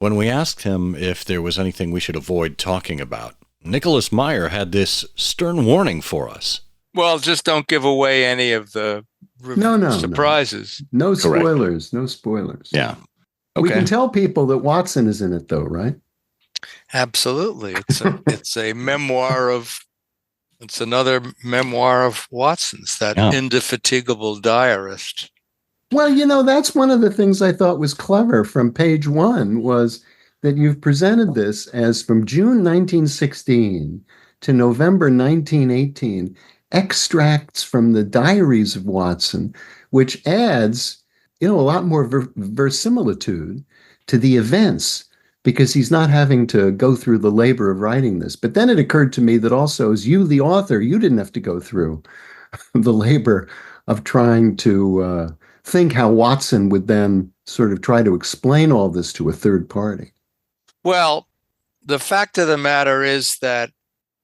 when we asked him if there was anything we should avoid talking about, Nicholas Meyer had this stern warning for us. Well, just don't give away any of the surprises. No spoilers. No spoilers. Yeah. Okay. We can tell people that Watson is in it, though, right? Absolutely. It's a memoir of. It's another memoir of Watson's, that indefatigable diarist. Well, that's one of the things I thought was clever from page 1 was that you've presented this as from June 1916 to November 1918, extracts from the diaries of Watson, which adds, a lot more verisimilitude to the events, because he's not having to go through the labor of writing this. But then it occurred to me that also, as you, the author, you didn't have to go through the labor of trying to think how Watson would then sort of try to explain all this to a third party. Well, the fact of the matter is that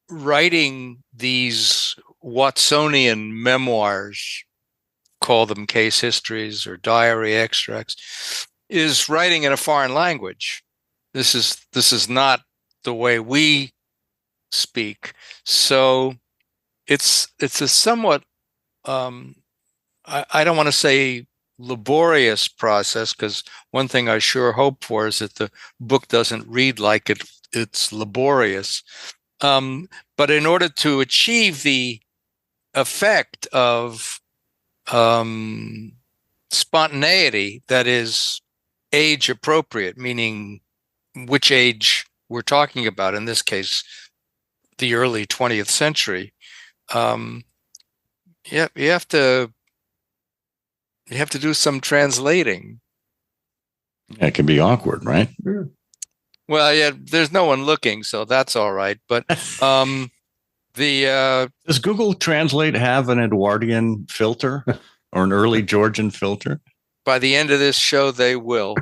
writing these Watsonian memoirs, call them case histories or diary extracts, is writing in a foreign language. This is not the way we speak. So it's a somewhat, I don't want to say laborious process, because one thing I sure hope for is that the book doesn't read like it's laborious. But in order to achieve the effect of spontaneity that is age appropriate, meaning which age we're talking about, in this case, the early 20th century, you have to do some translating. It can be awkward, right? Sure. Well, yeah, there's no one looking, so that's all right. But does Google Translate have an Edwardian filter or an early Georgian filter? By the end of this show, they will.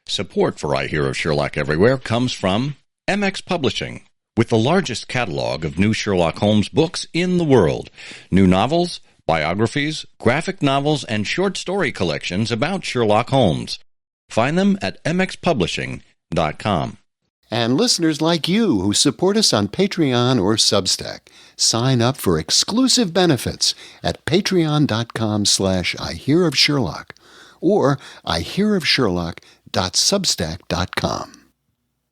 Support for I Hear of Sherlock Everywhere comes from MX Publishing, with the largest catalog of new Sherlock Holmes books in the world. New novels, biographies, graphic novels, and short story collections about Sherlock Holmes. Find them at mxpublishing.com. And listeners like you who support us on Patreon or Substack, sign up for exclusive benefits at patreon.com/IHearOfSherlock or IHearOfSherlock.substack.com.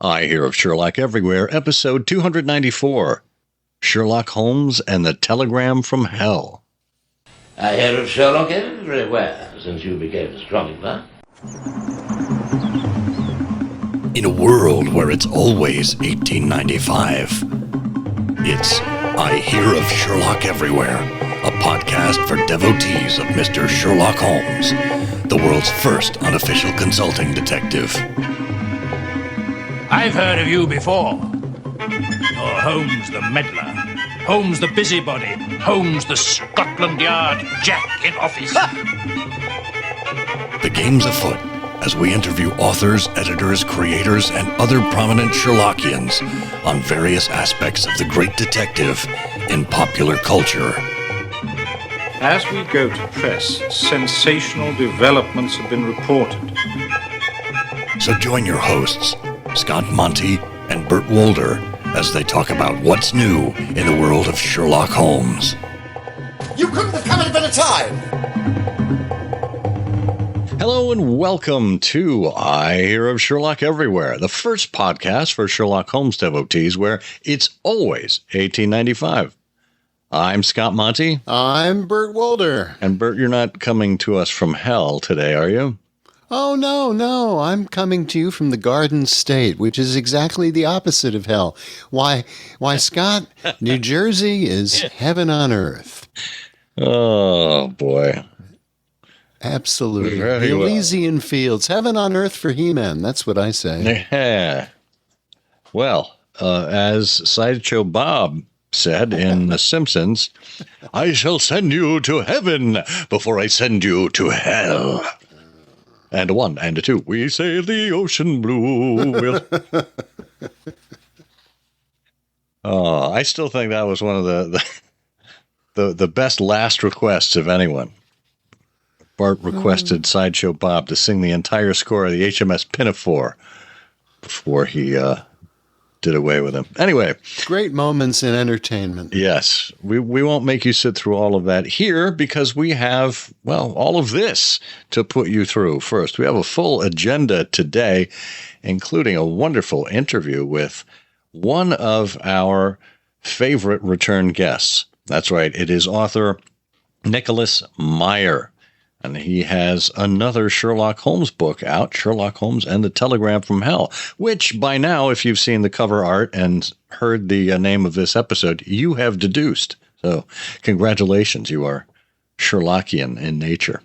I Hear of Sherlock Everywhere, episode 294, Sherlock Holmes and the Telegram from Hell. I hear of Sherlock everywhere since you became astronomer. In a world where it's always 1895, it's I Hear of Sherlock Everywhere, a podcast for devotees of Mr. Sherlock Holmes, the world's first unofficial consulting detective. I've heard of you before. You're Holmes the meddler, Holmes the busybody, Holmes the Scotland Yard Jack in office. The game's afoot as we interview authors, editors, creators, and other prominent Sherlockians on various aspects of the great detective in popular culture. As we go to press, sensational developments have been reported. So join your hosts, Scott Monty and Bert Wolder, as they talk about what's new in the world of Sherlock Holmes. You couldn't have come at a better time! Hello and welcome to I Hear of Sherlock Everywhere, the first podcast for Sherlock Holmes devotees where it's always 1895. I'm Scott Monty. I'm Bert Wolder. And Bert, you're not coming to us from hell today, are you? Oh, no. I'm coming to you from the Garden State, which is exactly the opposite of hell. Why, Scott, New Jersey is heaven on earth. Oh, boy. Absolutely. Very the well. Elysian Fields. Heaven on earth for He-Man. That's what I say. Yeah. Well, as Sideshow Bob said in The Simpsons, I shall send you to heaven before I send you to hell. And a one and a two. We sail the ocean blue. Oh, I still think that was one of the best last requests of anyone. Bart requested Sideshow Bob to sing the entire score of the HMS Pinafore before he did away with him. Anyway. Great moments in entertainment. Yes. We won't make you sit through all of that here because we have, well, all of this to put you through. First, we have a full agenda today, including a wonderful interview with one of our favorite return guests. That's right. It is author Nicholas Meyer. And he has another Sherlock Holmes book out, Sherlock Holmes and the Telegram from Hell, which by now, if you've seen the cover art and heard the name of this episode, you have deduced. So congratulations, you are Sherlockian in nature.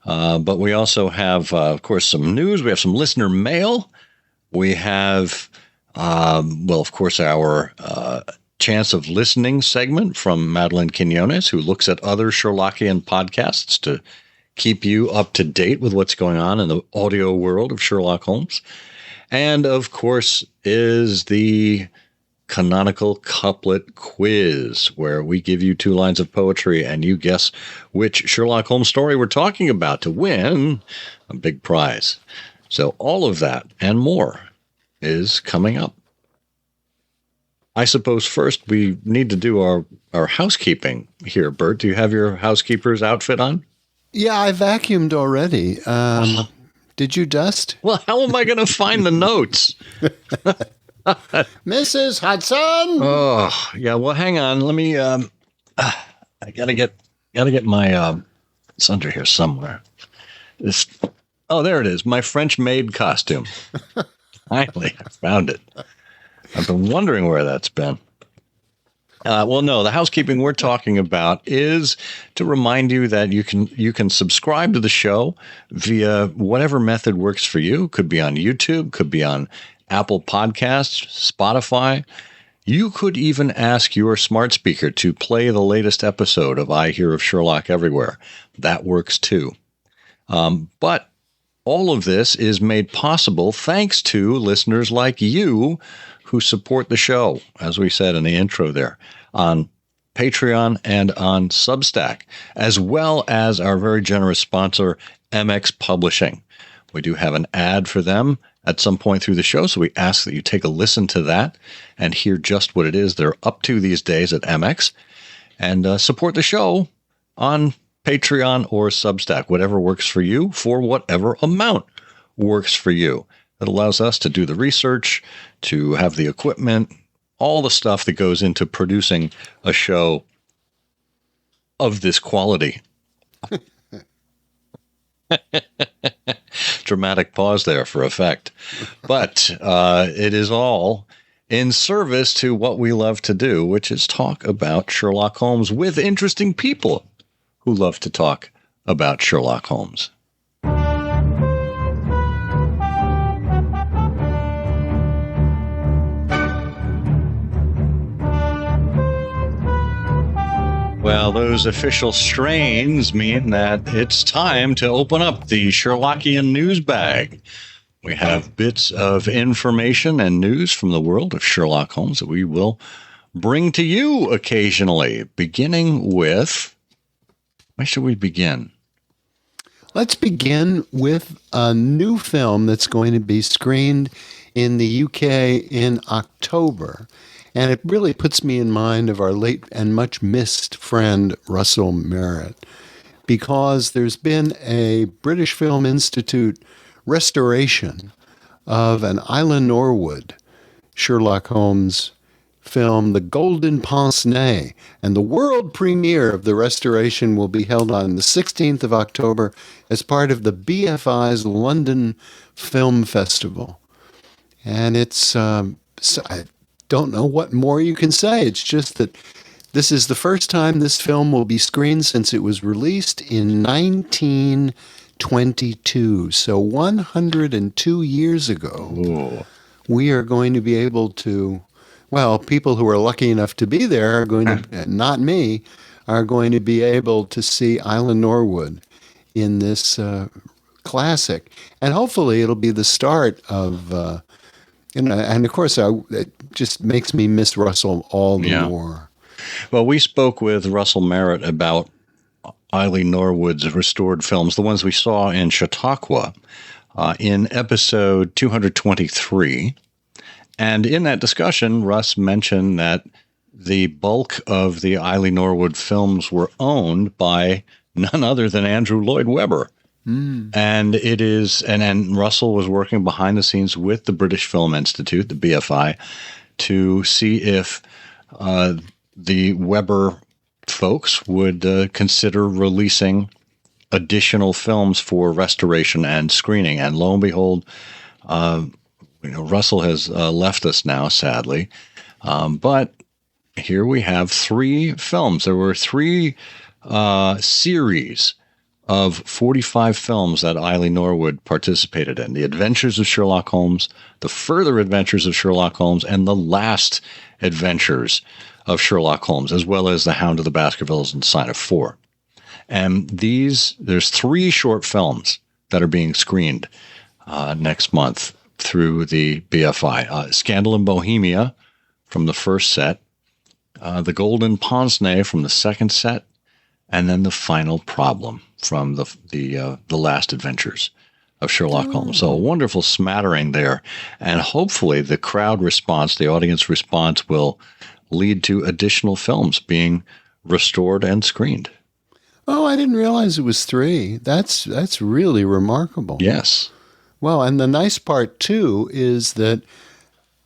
But we also have, of course, some news. We have some listener mail. We have, of course, our Chance of Listening segment from Madeline Quinones, who looks at other Sherlockian podcasts to keep you up to date with what's going on in the audio world of Sherlock Holmes. And, of course, is the canonical couplet quiz, where we give you 2 lines of poetry and you guess which Sherlock Holmes story we're talking about to win a big prize. So all of that and more is coming up. I suppose first we need to do our housekeeping here. Bert, do you have your housekeeper's outfit on? Yeah, I vacuumed already. Did you dust? Well, how am I going to find the notes? Mrs. Hudson. Oh, yeah. Well, hang on. Let me. I gotta get my. It's under here somewhere. There it is. My French maid costume. Finally, I found it. I've been wondering where that's been. No, the housekeeping we're talking about is to remind you that you can subscribe to the show via whatever method works for you. Could be on YouTube, could be on Apple Podcasts, Spotify. You could even ask your smart speaker to play the latest episode of I Hear of Sherlock Everywhere. That works too. But all of this is made possible thanks to listeners like you who support the show, as we said in the intro there, on Patreon and on Substack, as well as our very generous sponsor, MX Publishing. We do have an ad for them at some point through the show, so we ask that you take a listen to that and hear just what it is they're up to these days at MX, and support the show on Patreon or Substack, whatever works for you, for whatever amount works for you. It allows us to do the research, to have the equipment, all the stuff that goes into producing a show of this quality. Dramatic pause there for effect. But it is all in service to what we love to do, which is talk about Sherlock Holmes with interesting people who love to talk about Sherlock Holmes. Well, those official strains mean that it's time to open up the Sherlockian news bag. We have bits of information and news from the world of Sherlock Holmes that we will bring to you occasionally, beginning with... Where should we begin? Let's begin with a new film that's going to be screened in the UK in October. And it really puts me in mind of our late and much missed friend, Russell Merritt, because there's been a British Film Institute restoration of an Isla Norwood Sherlock Holmes film, The Golden Pince-Nez, and the world premiere of the restoration will be held on the 16th of October as part of the BFI's London Film Festival. And it's... I don't know what more you can say. It's just that this is the first time this film will be screened since it was released in 1922. So 102 years ago, Ooh. We are going to be able to, well, people who are lucky enough to be there are going to, not me, are going to be able to see Isla Norwood in this classic. And hopefully it'll be the start of... and of course, it just makes me miss Russell all the more. Well, we spoke with Russell Merritt about Eileen Norwood's restored films, the ones we saw in Chautauqua, in episode 223. And in that discussion, Russ mentioned that the bulk of the Eileen Norwood films were owned by none other than Andrew Lloyd Webber. And it is, and Russell was working behind the scenes with the British Film Institute, the BFI, to see if the Webber folks would consider releasing additional films for restoration and screening. And lo and behold, Russell has left us now, sadly. But here we have 3 films. There were 3 series of 45 films that Eileen Norwood participated in. The Adventures of Sherlock Holmes, The Further Adventures of Sherlock Holmes, and The Last Adventures of Sherlock Holmes, as well as The Hound of the Baskervilles and Sign of Four. And there's 3 short films that are being screened next month through the BFI. Scandal in Bohemia from the first set, The Golden Pince-Nez from the second set, and then The Final Problem from the Last Adventures of Sherlock Holmes. So a wonderful smattering there. And hopefully the crowd response, the audience response, will lead to additional films being restored and screened. Oh, I didn't realize it was 3. That's really remarkable. Yes. Well, and the nice part, too, is that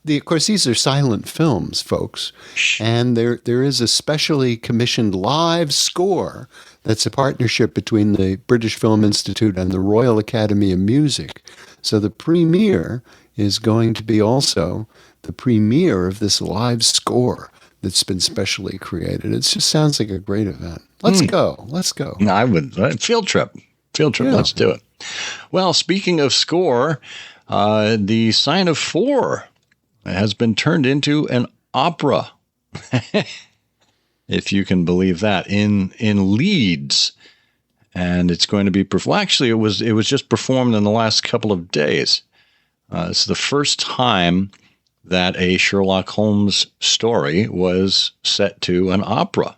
of course, these are silent films, folks, and there is a specially commissioned live score that's a partnership between the British Film Institute and the Royal Academy of Music. So the premiere is going to be also the premiere of this live score that's been specially created. It just sounds like a great event. Let's go. Let's go. I would. Field trip. Yeah. Let's do it. Well, speaking of score, the Sign of Four has been turned into an opera, if you can believe that, in Leeds, and it's going to be actually it was just performed in the last couple of days. It's the first time that a Sherlock Holmes story was set to an opera.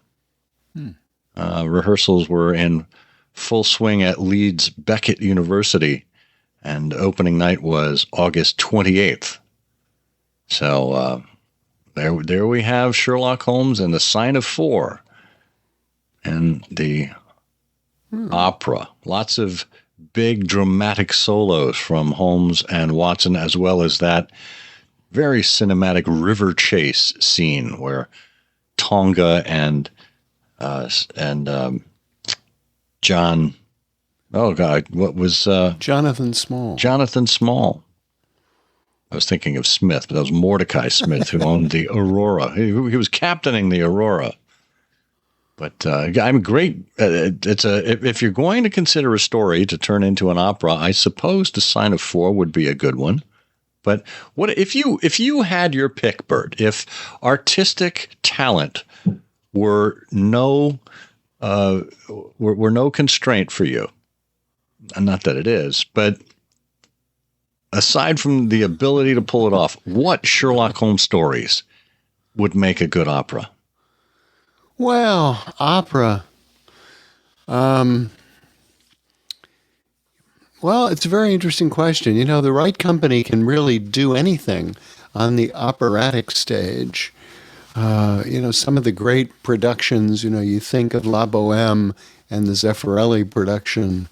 Rehearsals were in full swing at Leeds Beckett University, and opening night was August 28th. So there we have Sherlock Holmes and the Sign of Four and the opera. Lots of big dramatic solos from Holmes and Watson, as well as that very cinematic river chase scene where Tonga and John, oh God, what was Jonathan Small. Jonathan Small. I was thinking of Smith, but that was Mordecai Smith, who owned the Aurora. He was captaining the Aurora. But I'm great. If you're going to consider a story to turn into an opera, I suppose The Sign of Four would be a good one. But what if you had your pick, Bert? If artistic talent were no constraint for you, and not that it is, but aside from the ability to pull it off, what Sherlock Holmes stories would make a good opera? Well, opera. Well, it's a very interesting question. You know, the right company can really do anything on the operatic stage. Some of the great productions, you think of La Bohème and the Zeffirelli production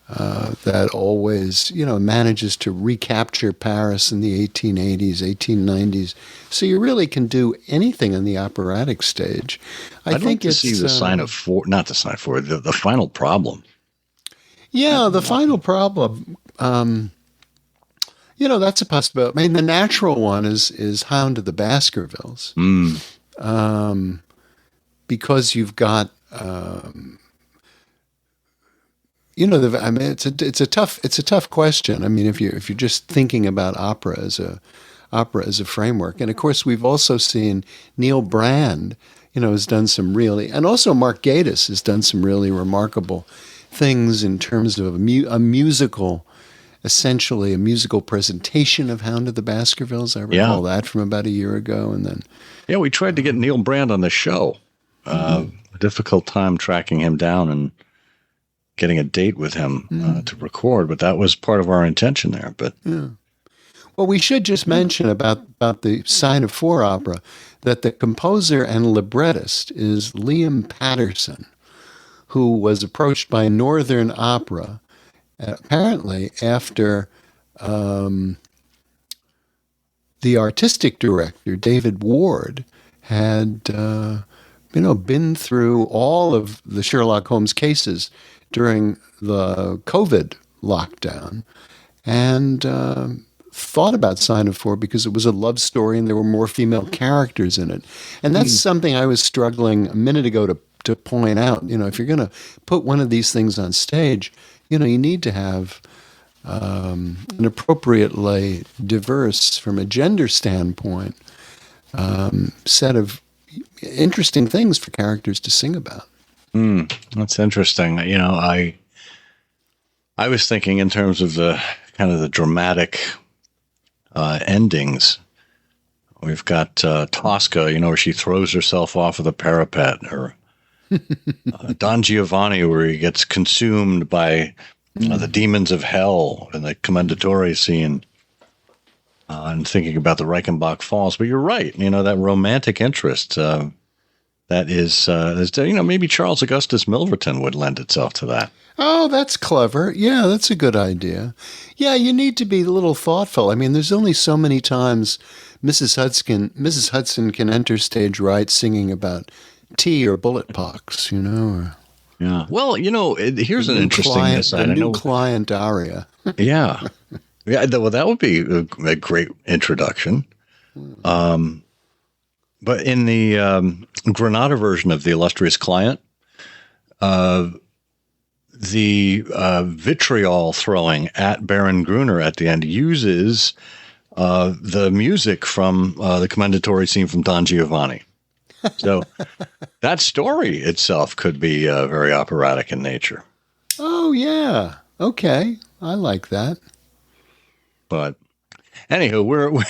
that always, manages to recapture Paris in the 1880s, 1890s. So you really can do anything on the operatic stage. I'd think like to see The Sign of Four, not The Sign of Four, the Final Problem. Yeah, The Final Problem. That's a possibility. I mean, the natural one is Hound of the Baskervilles. Because you've got, it's a tough question. I mean, if you're just thinking about opera as a framework, and of course we've also seen Neil Brand, has done some really, and also Mark Gatiss has done some really remarkable things in terms of a musical. Essentially a musical presentation of Hound of the Baskervilles. I recall that from about a year ago. And then, we tried to get Neil Brand on the show. A difficult time tracking him down, and getting a date with him to record, but that was part of our intention there. But Well, we should just mention about the Sign of Four opera that the composer and librettist is Liam Patterson, who was approached by Northern Opera, apparently after the artistic director, David Ward, had been through all of the Sherlock Holmes cases during the COVID lockdown and thought about Sign of Four because it was a love story and there were more female characters in it. And that's something I was struggling a minute ago to point out. If you're going to put one of these things on stage, you need to have an appropriately diverse, from a gender standpoint, set of interesting things for characters to sing about. That's interesting. I was thinking in terms of the kind of the dramatic endings. We've got Tosca, where she throws herself off of the parapet, or Don Giovanni, where he gets consumed by the demons of hell in the commendatore scene. And thinking about the Reichenbach Falls. But you're right, that romantic interest, that is maybe Charles Augustus Milverton would lend itself to that. Oh, that's clever. Yeah, that's a good idea. Yeah, you need to be a little thoughtful. I mean, there's only so many times Mrs. Hudson can enter stage right singing about tea or bullet pox, or... Yeah. Well, here's an interesting aside. The new client aria. Yeah. Yeah, well, that would be a great introduction. But in the Granada version of The Illustrious Client, the vitriol throwing at Baron Gruner at the end uses the music from the commendatory scene from Don Giovanni. So that story itself could be very operatic in nature. Oh, yeah. Okay. I like that. But anywho,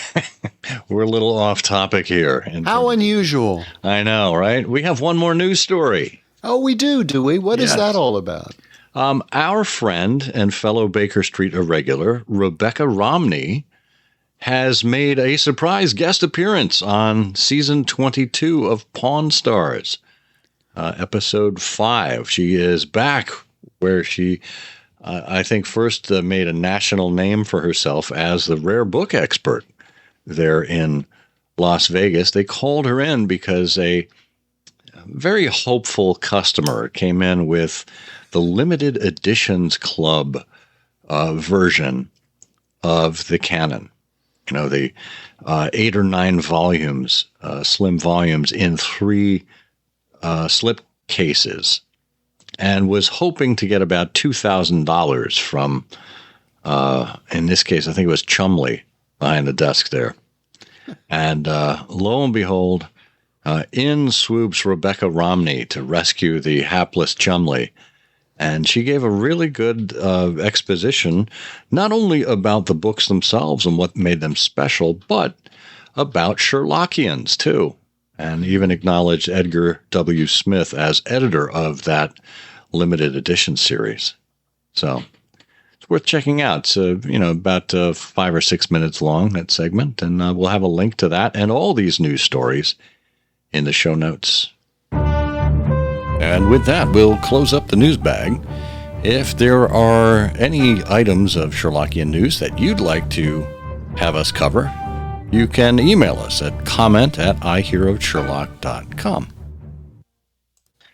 we're a little off topic here. How unusual. I know, right? We have one more news story. Oh, we do we? What is that all about? Our friend and fellow Baker Street irregular, Rebecca Romney, has made a surprise guest appearance on season 22 of Pawn Stars, episode 5. She is back where she... I think first made a national name for herself as the rare book expert there in Las Vegas. They called her in because a very hopeful customer came in with the limited editions club version of the canon. The 8 or 9 volumes, slim volumes in 3 slip cases. And was hoping to get about $2,000 from, in this case, I think it was Chumley behind the desk there. And lo and behold, in swoops Rebecca Romney to rescue the hapless Chumley. And she gave a really good exposition, not only about the books themselves and what made them special, but about Sherlockians, too. And even acknowledged Edgar W. Smith as editor of that limited edition series. So it's worth checking out. It's about 5 or 6 minutes long, that segment, and we'll have a link to that and all these news stories in the show notes. And with that, we'll close up the news bag. If there are any items of Sherlockian news that you'd like to have us cover, you can email us at comment@ihearofsherlock.com.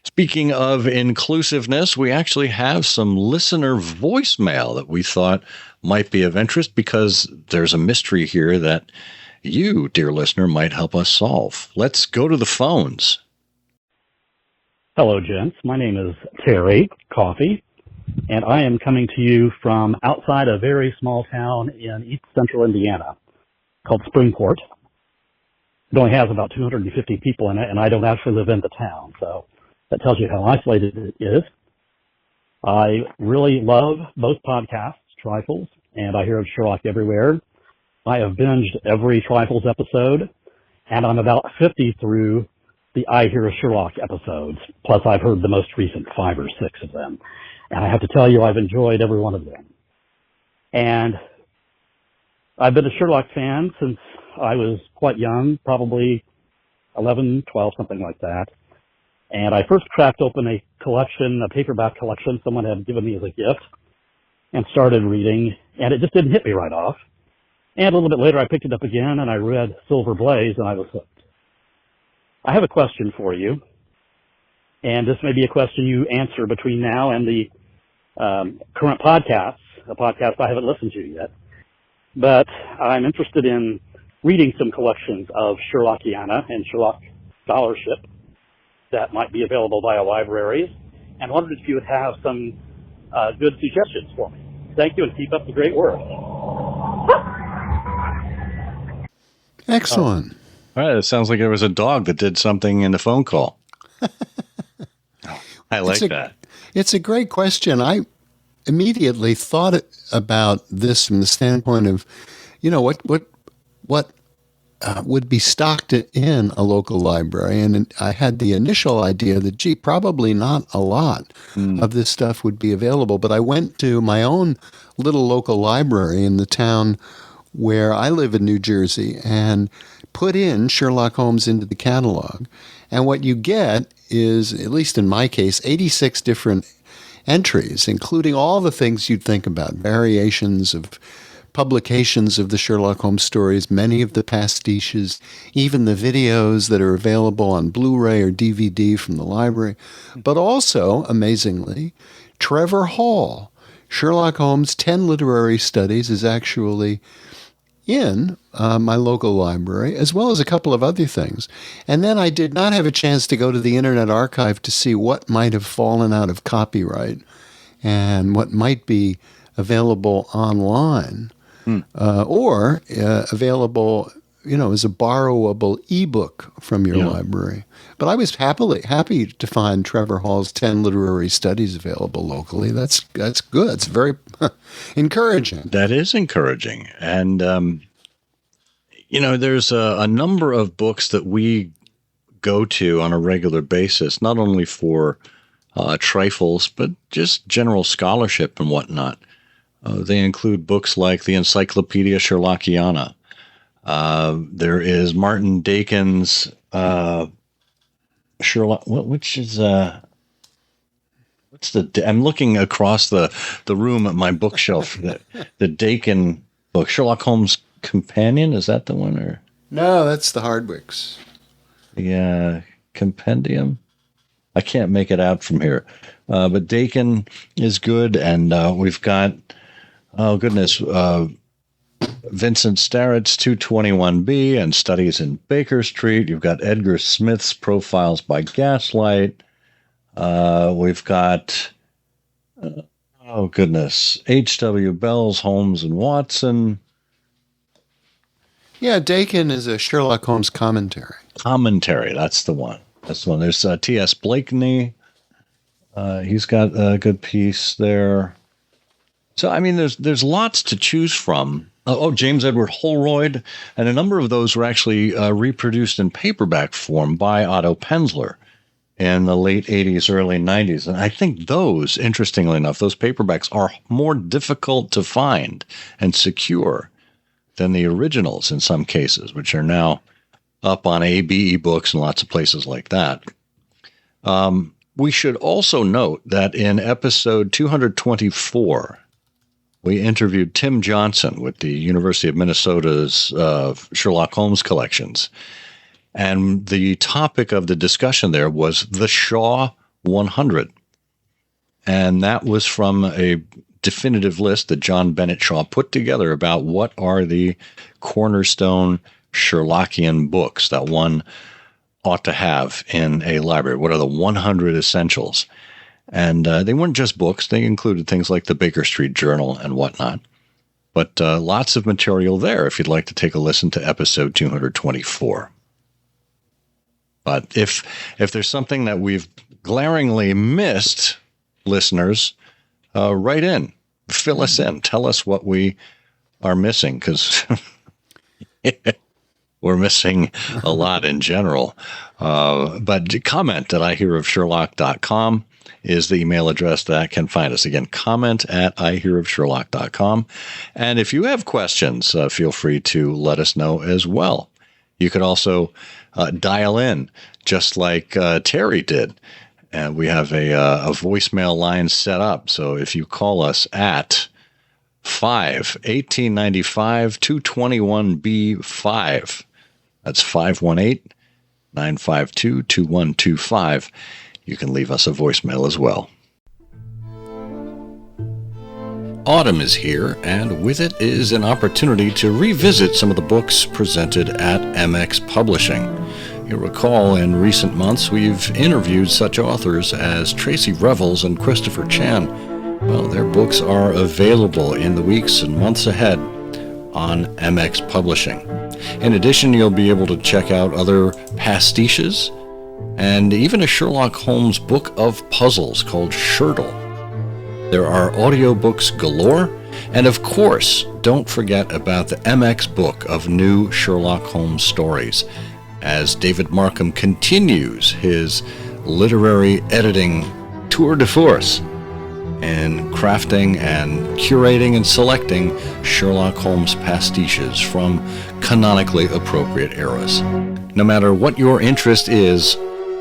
Speaking of inclusiveness, we actually have some listener voicemail that we thought might be of interest because there's a mystery here that you, dear listener, might help us solve. Let's go to the phones. Hello, gents. My name is Terry Coffey, and I am coming to you from outside a very small town in east central Indiana called Springport. It only has about 250 people in it, and I don't actually live in the town, so that tells you how isolated it is. I really love both podcasts, Trifles, and I Hear of Sherlock Everywhere. I have binged every Trifles episode, and I'm about 50 through the I Hear Sherlock episodes. Plus, I've heard the most recent 5 or 6 of them. And I have to tell you, I've enjoyed every one of them. And I've been a Sherlock fan since I was quite young, probably 11, 12, something like that. And I first cracked open a collection, a paperback collection someone had given me as a gift, and started reading, and it just didn't hit me right off. And a little bit later, I picked it up again, and I read Silver Blaze, and I was hooked. I have a question for you, and this may be a question you answer between now and the current podcast, a podcast I haven't listened to yet. But I'm interested in reading some collections of Sherlockiana and Sherlock scholarship that might be available via libraries, and wondered if you would have some good suggestions for me. Thank you, and keep up the great work. Excellent. All right, it sounds like there was a dog that did something in the phone call. I like that. It's a great question. I immediately thought about this from the standpoint of, what would be stocked in a local library. And I had the initial idea that, probably not a lot of this stuff would be available. But I went to my own little local library in the town where I live in New Jersey and put in Sherlock Holmes into the catalog. And what you get is, at least in my case, 86 different entries, including all the things you'd think about, variations of publications of the Sherlock Holmes stories, many of the pastiches, even the videos that are available on Blu-ray or DVD from the library. But also, amazingly, Trevor Hall, Sherlock Holmes 10 Literary Studies, is actually in my local library, as well as a couple of other things. And then I did not have a chance to go to the Internet Archive to see what might have fallen out of copyright and what might be available online or available, as a borrowable ebook from your library. But I was happy to find Trevor Hall's 10 Literary Studies available locally. That's good. It's very encouraging. That is encouraging. And, there's a number of books that we go to on a regular basis, not only for trifles, but just general scholarship and whatnot. They include books like the Encyclopedia Sherlockiana. There is Martin Dakin's Sherlock, which is I'm looking across the room at my bookshelf. The Dakin book, Sherlock Holmes Companion, is that the one? Or no, that's the Hardwicks. The compendium. I can't make it out from here, but Dakin is good, and we've got Vincent Starrett's 221B and Studies in Baker Street. You've got Edgar Smith's Profiles by Gaslight. We've got, H.W. Bell's Holmes and Watson. Yeah, Dakin is a Sherlock Holmes commentary. That's the one. There's T.S. Blakeney. He's got a good piece there. So, there's lots to choose from. James Edward Holroyd, and a number of those were actually reproduced in paperback form by Otto Penzler in the late 80s, early 90s. And I think those, interestingly enough, those paperbacks are more difficult to find and secure than the originals in some cases, which are now up on ABE books and lots of places like that. We should also note that in episode 224, we interviewed Tim Johnson with the University of Minnesota's Sherlock Holmes collections. And the topic of the discussion there was the Shaw 100. And that was from a definitive list that John Bennett Shaw put together about what are the cornerstone Sherlockian books that one ought to have in a library. What are the 100 essentials? And they weren't just books. They included things like the Baker Street Journal and whatnot. But lots of material there if you'd like to take a listen to episode 224. But if there's something that we've glaringly missed, listeners, write in. Fill us in. Tell us what we are missing, because we're missing a lot in general. But comment at ihearofsherlock.com is the email address that can find us. Again, comment at ihearofsherlock.com. And if you have questions, feel free to let us know as well. You could also dial in, just like Terry did. And we have a voicemail line set up. So if you call us at 5-1895-221-B5, that's 518-952-2125. You can leave us a voicemail as well. Autumn is here, and with it is an opportunity to revisit some of the books presented at MX Publishing. You'll recall in recent months we've interviewed such authors as Tracy Revels and Christopher Chan. Well, their books are available in the weeks and months ahead on MX Publishing. In addition, you'll be able to check out other pastiches and even a Sherlock Holmes book of puzzles called Sherlock. There are audiobooks galore, and of course, don't forget about the MX book of new Sherlock Holmes stories, as David Markham continues his literary editing tour de force in crafting and curating and selecting Sherlock Holmes pastiches from canonically appropriate eras. No matter what your interest is,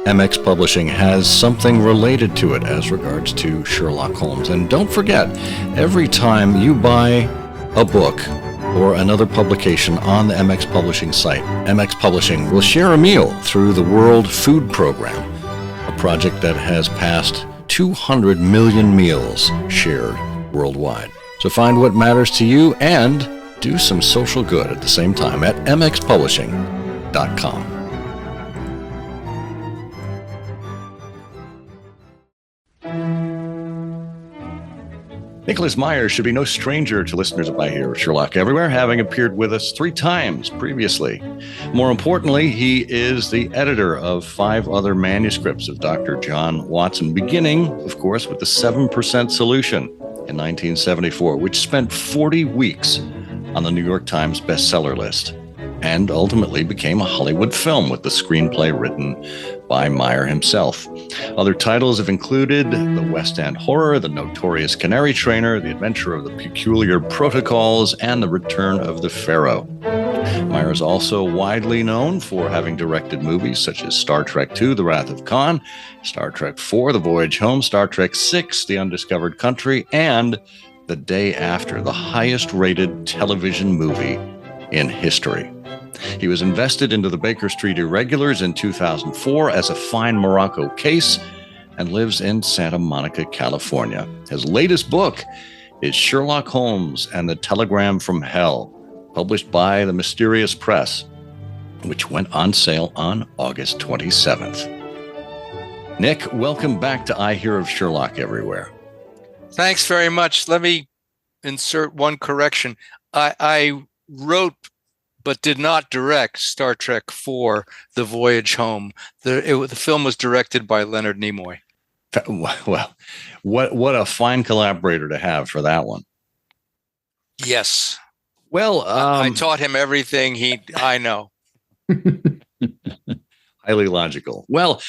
MX Publishing has something related to it as regards to Sherlock Holmes. And don't forget, every time you buy a book or another publication on the MX Publishing site, MX Publishing will share a meal through the World Food Program, a project that has passed 200 million meals shared worldwide. So find what matters to you and do some social good at the same time at mxpublishing.com. Nicholas Meyer should be no stranger to listeners of I Hear of Sherlock Everywhere, having appeared with us 3 times previously. More importantly, he is the editor of 5 other manuscripts of Dr. John Watson, beginning, of course, with the 7% Solution in 1974, which spent 40 weeks on the New York Times bestseller list, and ultimately became a Hollywood film with the screenplay written by Meyer himself. Other titles have included The West End Horror, The Notorious Canary Trainer, The Adventure of the Peculiar Protocols, and The Return of the Pharaoh. Meyer is also widely known for having directed movies such as Star Trek II, The Wrath of Khan, Star Trek IV, The Voyage Home, Star Trek VI, The Undiscovered Country, and The Day After, the highest-rated television movie in history. He was invested into the Baker Street Irregulars in 2004 as a fine Morocco case and lives in Santa Monica, California. His latest book is Sherlock Holmes and the Telegram from Hell, published by the Mysterious Press, which went on sale on August 27th. Nick, welcome back to I Hear of Sherlock Everywhere. Thanks very much. Let me insert one correction. I wrote but did not direct Star Trek IV, The Voyage Home. The film was directed by Leonard Nimoy. Well, what a fine collaborator to have for that one. Yes. Well, I taught him everything I know. Highly logical. Well,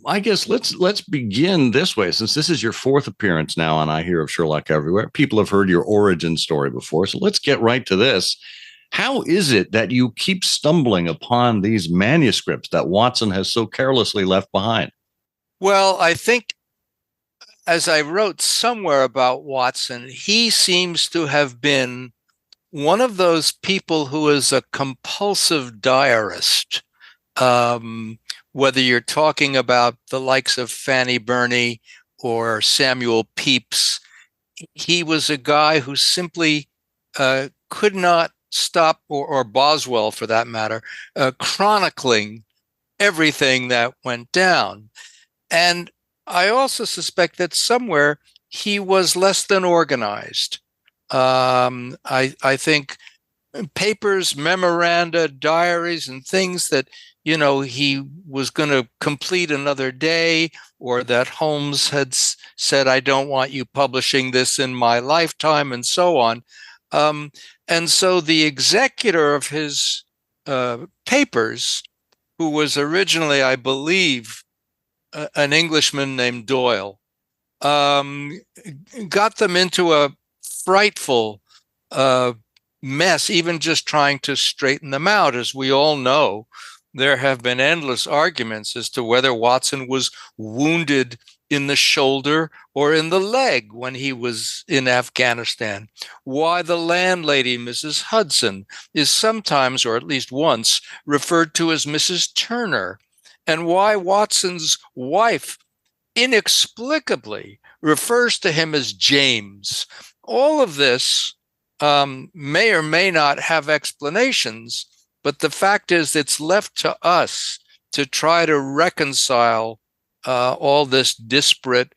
I guess let's begin this way, since this is your 4th appearance now on I Hear of Sherlock Everywhere. People have heard your origin story before, so let's get right to this. How is it that you keep stumbling upon these manuscripts that Watson has so carelessly left behind? Well, I think, as I wrote somewhere about Watson, he seems to have been one of those people who is a compulsive diarist. Whether you're talking about the likes of Fanny Burney or Samuel Pepys, he was a guy who simply could not stop, or Boswell for that matter, chronicling everything that went down. And I also suspect that somewhere he was less than organized. I think papers, memoranda, diaries, and things that, he was going to complete another day, or that Holmes had said, I don't want you publishing this in my lifetime, and so on. And so the executor of his papers, who was originally, I believe, an Englishman named Doyle, got them into a frightful mess, even just trying to straighten them out. As we all know, there have been endless arguments as to whether Watson was wounded in the shoulder or in the leg when he was in Afghanistan. Why the landlady, Mrs. Hudson, is sometimes, or at least once, referred to as Mrs. Turner, and why Watson's wife inexplicably refers to him as James. All of this may or may not have explanations, but the fact is it's left to us to try to reconcile all this disparate,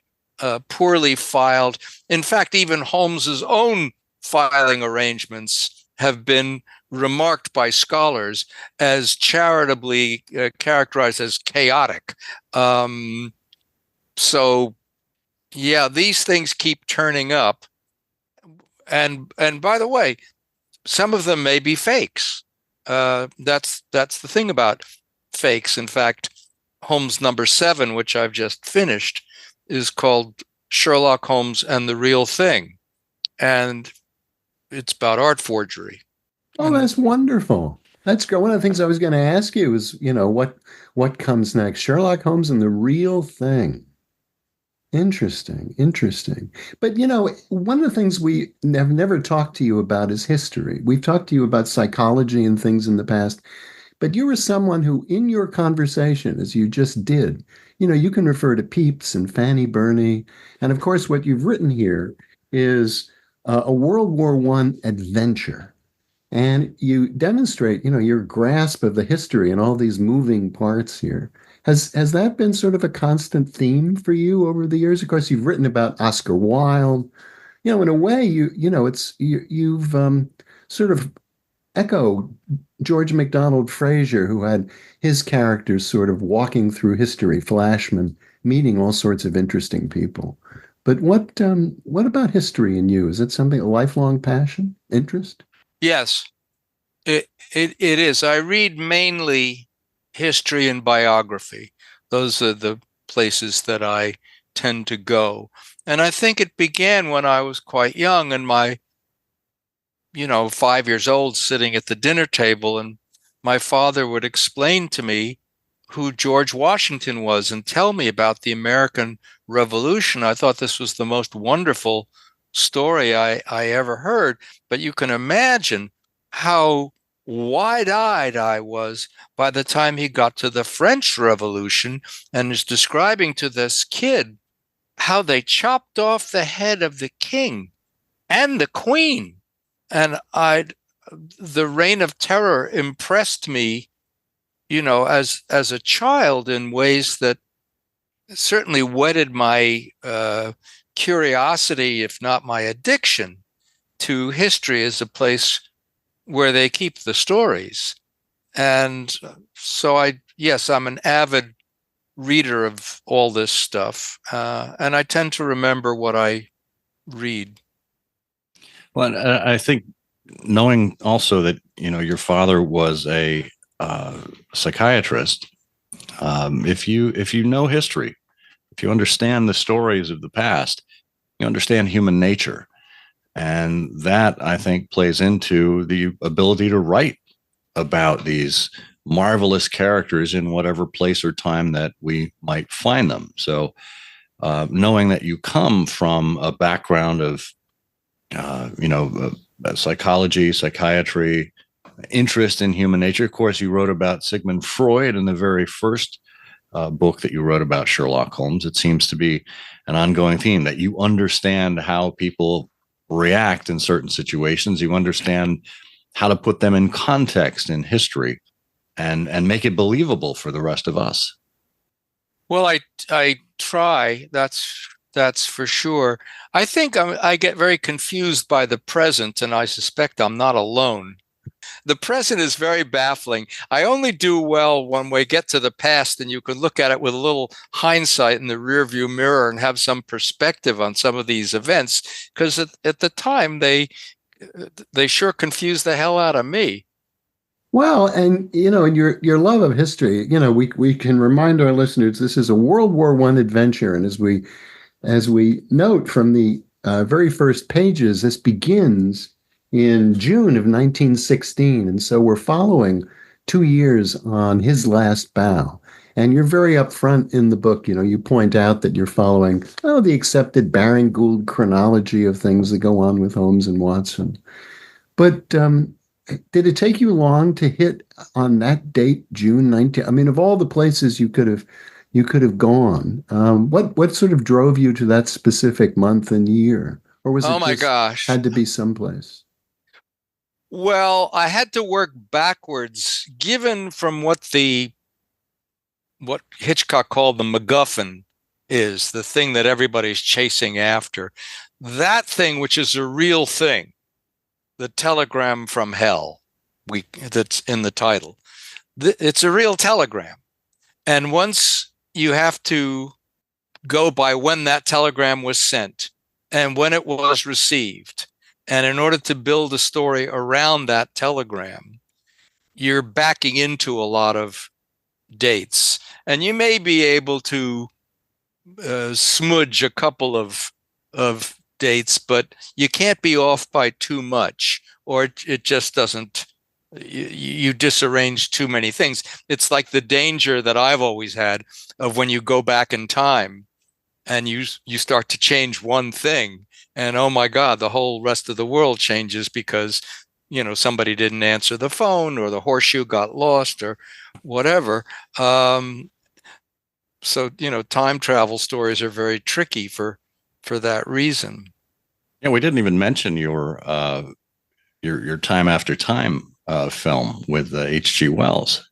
poorly filed. In fact, even Holmes's own filing arrangements have been remarked by scholars as charitably characterized as chaotic. So, yeah, these things keep turning up. And by the way, some of them may be fakes. That's the thing about fakes. In fact, Holmes number 7, which I've just finished, is called Sherlock Holmes and the Real Thing. And it's about art forgery. Oh, that's wonderful. That's great. One of the things I was going to ask you is, what comes next? Sherlock Holmes and the Real Thing. Interesting. But, one of the things we have never talked to you about is history. We've talked to you about psychology and things in the past, but you were someone who, in your conversation, as you just did, you can refer to Pepys and Fanny Burney. And of course, what you've written here is a World War I adventure. And you demonstrate, your grasp of the history and all these moving parts here. Has that been sort of a constant theme for you over the years? Of course, you've written about Oscar Wilde. In a way, you've sort of echoed George MacDonald Fraser, who had his characters sort of walking through history, Flashman, meeting all sorts of interesting people. But what about history in you? Is it something, a lifelong passion, interest? Yes, it is. I read mainly history and biography. Those are the places that I tend to go. And I think it began when I was quite young and 5 years old, sitting at the dinner table, and my father would explain to me who George Washington was and tell me about the American Revolution. I thought this was the most wonderful story I ever heard. But you can imagine how wide-eyed I was by the time he got to the French Revolution and is describing to this kid how they chopped off the head of the king and the queen. And the Reign of Terror impressed me, as a child in ways that certainly whetted my curiosity, if not my addiction, to history as a place where they keep the stories. And so I'm an avid reader of all this stuff, and I tend to remember what I read. Well, I think knowing also that, your father was a psychiatrist, if you know history, if you understand the stories of the past, you understand human nature. And that, I think, plays into the ability to write about these marvelous characters in whatever place or time that we might find them. So knowing that you come from a background of, psychology, psychiatry, interest in human nature. Of course, you wrote about Sigmund Freud in the very first book that you wrote about Sherlock Holmes. It seems to be an ongoing theme that you understand how people react in certain situations. You understand how to put them in context in history and make it believable for the rest of us. Well, I try. That's for sure. I think I get very confused by the present, and I suspect I'm not alone. The present is very baffling. I only do well when we get to the past and you can look at it with a little hindsight in the rearview mirror and have some perspective on some of these events, because at the time they sure confused the hell out of me. Well, and your love of history, we can remind our listeners this is a World War One adventure, and as we note from the very first pages, this begins in June of 1916, and so we're following 2 years on his last bow. And you're very upfront in the book. You point out that you're following the accepted Baring-Gould chronology of things that go on with Holmes and Watson. But did it take you long to hit on that date, June 19? I mean, of all the places you could have gone, what sort of drove you to that specific month and year, or was Oh it my just gosh. had to be someplace? Well, I had to work backwards, given from what Hitchcock called the MacGuffin is, the thing that everybody's chasing after. That thing, which is a real thing, the telegram from hell, that's in the title. It's a real telegram. And once you have to go by when that telegram was sent and when it was received, and in order to build a story around that telegram, you're backing into a lot of dates. And you may be able to smudge a couple of dates, but you can't be off by too much, or it just doesn't. You disarrange too many things. It's like the danger that I've always had of when you go back in time and you start to change one thing, and oh my God, the whole rest of the world changes because somebody didn't answer the phone, or the horseshoe got lost, or whatever. So time travel stories are very tricky for that reason. Yeah, we didn't even mention your Time After Time film with H.G. Wells.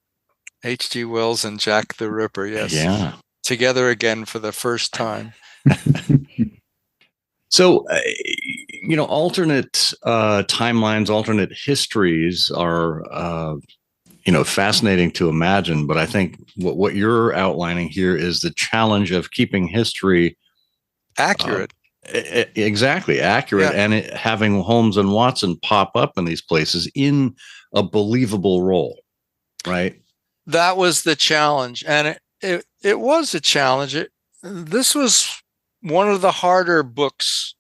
H.G. Wells and Jack the Ripper, yes. Yeah. Together again for the first time. So, alternate timelines, alternate histories are, fascinating to imagine. But I think what you're outlining here is the challenge of keeping history accurate. Exactly, accurate, Yeah. and having Holmes and Watson pop up in these places in a believable role, right? That was the challenge, and it was a challenge. This was one of the harder books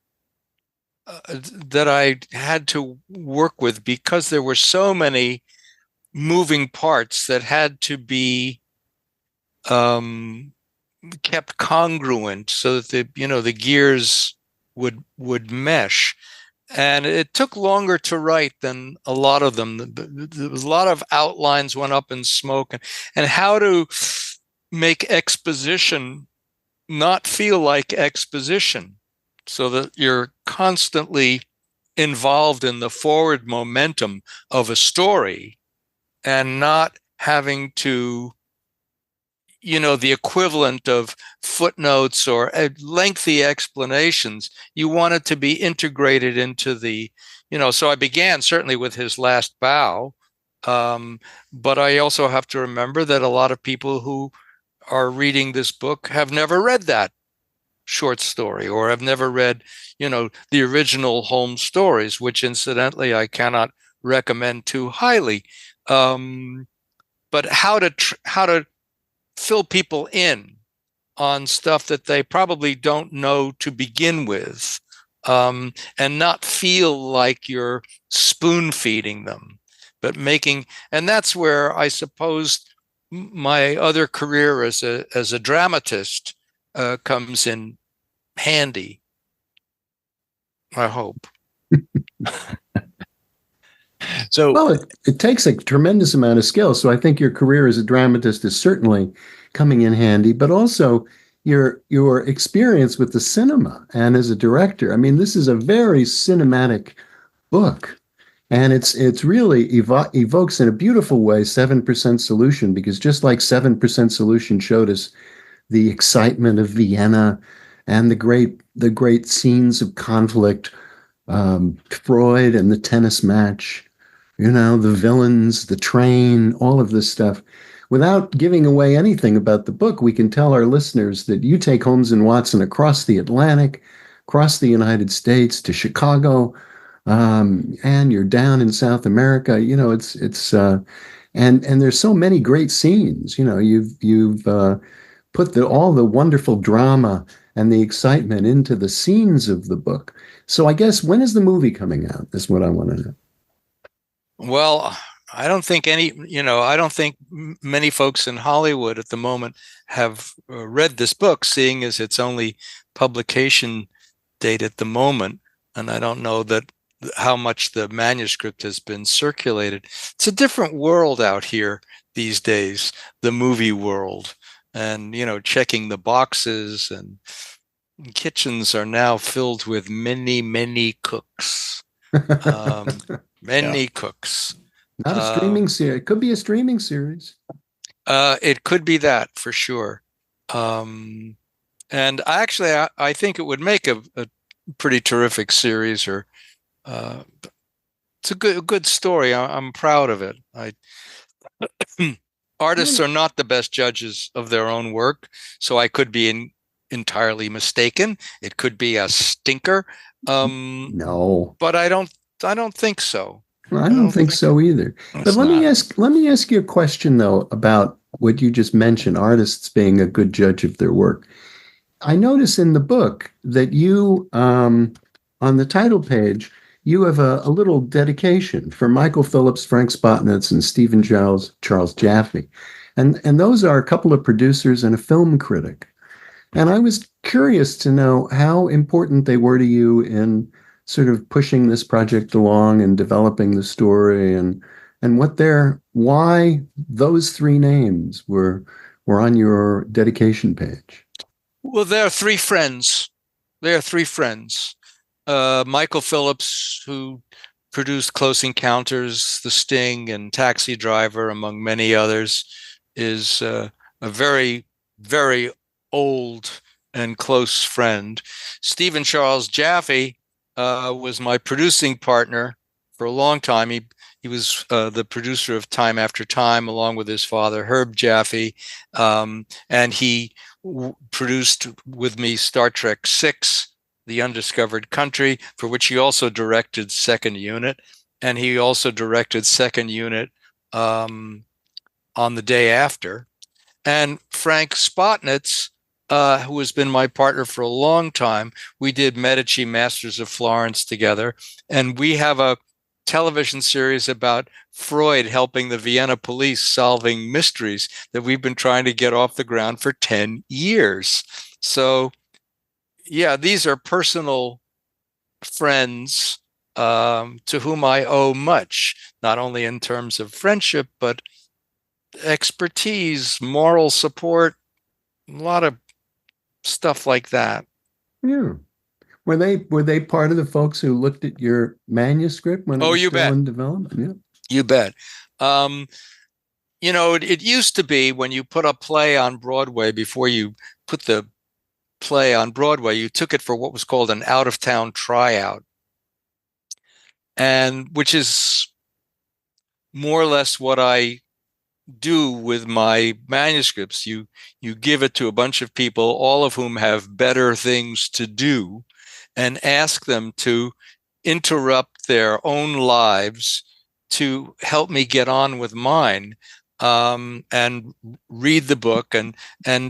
that I had to work with, because there were so many moving parts that had to be kept congruent so that the gears would mesh. And it took longer to write than a lot of them. There was a lot of outlines went up in smoke, and how to make exposition not feel like exposition, so that you're constantly involved in the forward momentum of a story and not having to, the equivalent of footnotes or lengthy explanations. You want it to be integrated into the, so I began certainly with his last bow. But I also have to remember that a lot of people who are reading this book have never read that short story, or have never read, the original Holmes stories, which incidentally I cannot recommend too highly. But how to fill people in on stuff that they probably don't know to begin with, and not feel like you're spoon feeding them, but and that's where I suppose my other career as a dramatist comes in handy, I hope. So, well, it takes a tremendous amount of skill. So I think your career as a dramatist is certainly coming in handy, but also your experience with the cinema and as a director. I mean, this is a very cinematic book, and it's really evokes in a beautiful way 7% Solution, because just like 7% Solution showed us the excitement of Vienna and the great scenes of conflict, Freud and the tennis match, the villains, the train, all of this stuff. Without giving away anything about the book, we can tell our listeners that you take Holmes and Watson across the Atlantic, across the United States, to Chicago, and you're down in South America. And there's so many great scenes. You've put all the wonderful drama and the excitement into the scenes of the book. So I guess, when is the movie coming out? Is what I want to know. Well, I don't think many folks in Hollywood at the moment have read this book, seeing as its only publication date at the moment. And I don't know how much the manuscript has been circulated. It's a different world out here these days, the movie world. And, checking the boxes, and kitchens are now filled with many, many cooks. Many cooks. Not a streaming series. It could be a streaming series. It could be that, for sure. And actually, I think it would make a pretty terrific series. Or it's a good story. I'm proud of it. Artists are not the best judges of their own work, so I could be entirely mistaken. It could be a stinker. No, but I don't think so. Well, I don't think so either. But let me ask you a question, though, about what you just mentioned, artists being a good judge of their work. I notice in the book that you, on the title page, you have a little dedication for Michael Phillips, Frank Spotnitz, and Stephen Charles Jaffe. And those are a couple of producers and a film critic. And I was curious to know how important they were to you in sort of pushing this project along and developing the story, and why those three names were on your dedication page. Well, they're three friends. Michael Phillips, who produced Close Encounters, The Sting, and Taxi Driver, among many others, is a very, very old and close friend. Stephen Charles Jaffe was my producing partner for a long time. He was the producer of Time After Time, along with his father, Herb Jaffe, and he produced with me Star Trek VI, The Undiscovered Country, for which he also directed Second Unit, and he also directed Second Unit on The Day After. And Frank Spotnitz, who has been my partner for a long time, we did Medici Masters of Florence together, and we have a television series about Freud helping the Vienna police solving mysteries that we've been trying to get off the ground for 10 years. So, yeah, these are personal friends to whom I owe much, not only in terms of friendship, but expertise, moral support, a lot of stuff like that. Yeah. Were they part of the folks who looked at your manuscript when it was still in development? Yeah. You bet. It used to be when you put a play on Broadway, before you put the play on Broadway, you took it for what was called an out-of-town tryout, and which is more or less what I do with my manuscripts. You give it to a bunch of people, all of whom have better things to do, and ask them to interrupt their own lives to help me get on with mine, and read the book and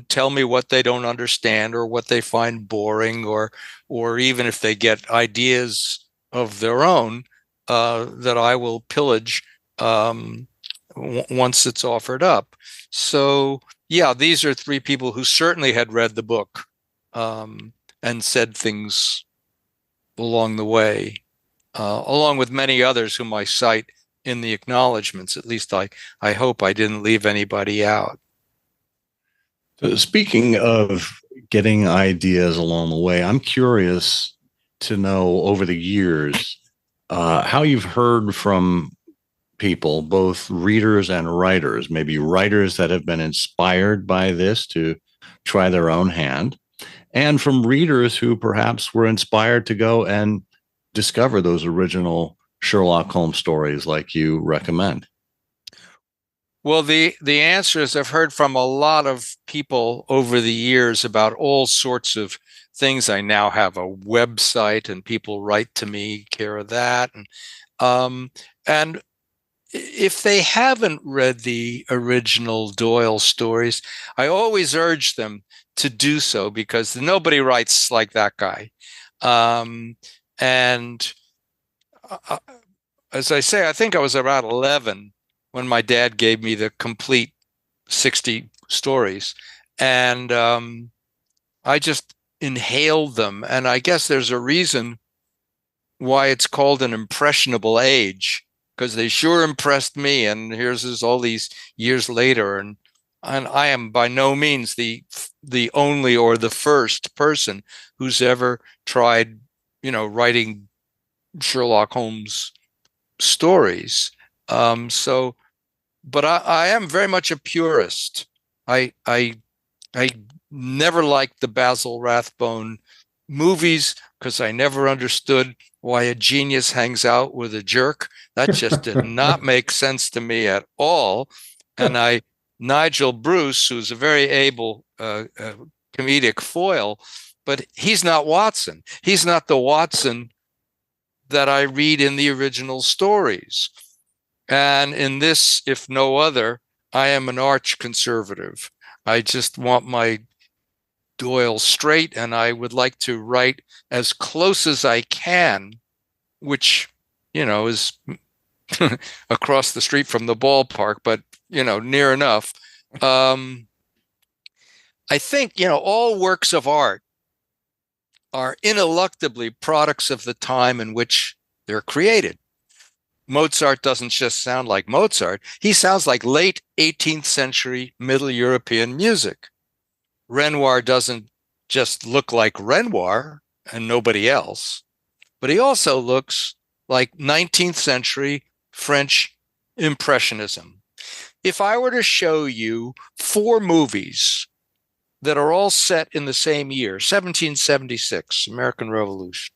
tell me what they don't understand, or what they find boring, or even if they get ideas of their own that I will pillage once it's offered up. So, yeah, these are three people who certainly had read the book and said things along the way, along with many others whom I cite in the acknowledgments. At least I hope I didn't leave anybody out. So speaking of getting ideas along the way, I'm curious to know, over the years, how you've heard from people, both readers and writers, maybe writers that have been inspired by this to try their own hand, and from readers who perhaps were inspired to go and discover those original Sherlock Holmes stories like you recommend. Well, the answer is I've heard from a lot of people over the years about all sorts of things. I now have a website, and people write to me, care of that. And if they haven't read the original Doyle stories, I always urge them to do so, because nobody writes like that guy. And as I say, I think I was about 11 when my dad gave me the complete 60 stories. And I just inhaled them. And I guess there's a reason why it's called an impressionable age, because they sure impressed me. And here's all these years later. And I am by no means the only or the first person who's ever tried, writing Sherlock Holmes stories. But I am very much a purist. I never liked the Basil Rathbone movies because I never understood why a genius hangs out with a jerk. That just did not make sense to me at all. And Nigel Bruce, who's a very able comedic foil, but he's not Watson. He's not the Watson that I read in the original stories. And in this, if no other, I am an arch conservative. I just want my Doyle straight, and I would like to write as close as I can, which, is across the street from the ballpark, but, near enough. I think, all works of art are ineluctably products of the time in which they're created. Mozart doesn't just sound like Mozart. He sounds like late 18th century Middle European music. Renoir doesn't just look like Renoir and nobody else, but he also looks like 19th century French Impressionism. If I were to show you 4 movies that are all set in the same year, 1776, American Revolution,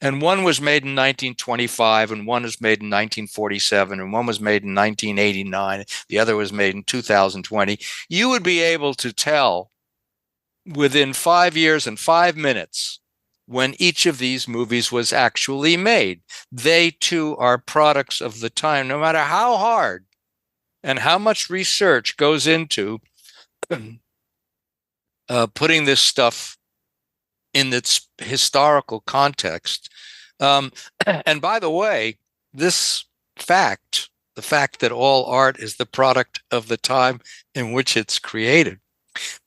and one was made in 1925, and one was made in 1947, and one was made in 1989, the other was made in 2020, you would be able to tell within 5 years and 5 minutes when each of these movies was actually made. They too are products of the time, no matter how hard and how much research goes into putting this stuff in its historical context. And by the way, this fact, the fact that all art is the product of the time in which it's created,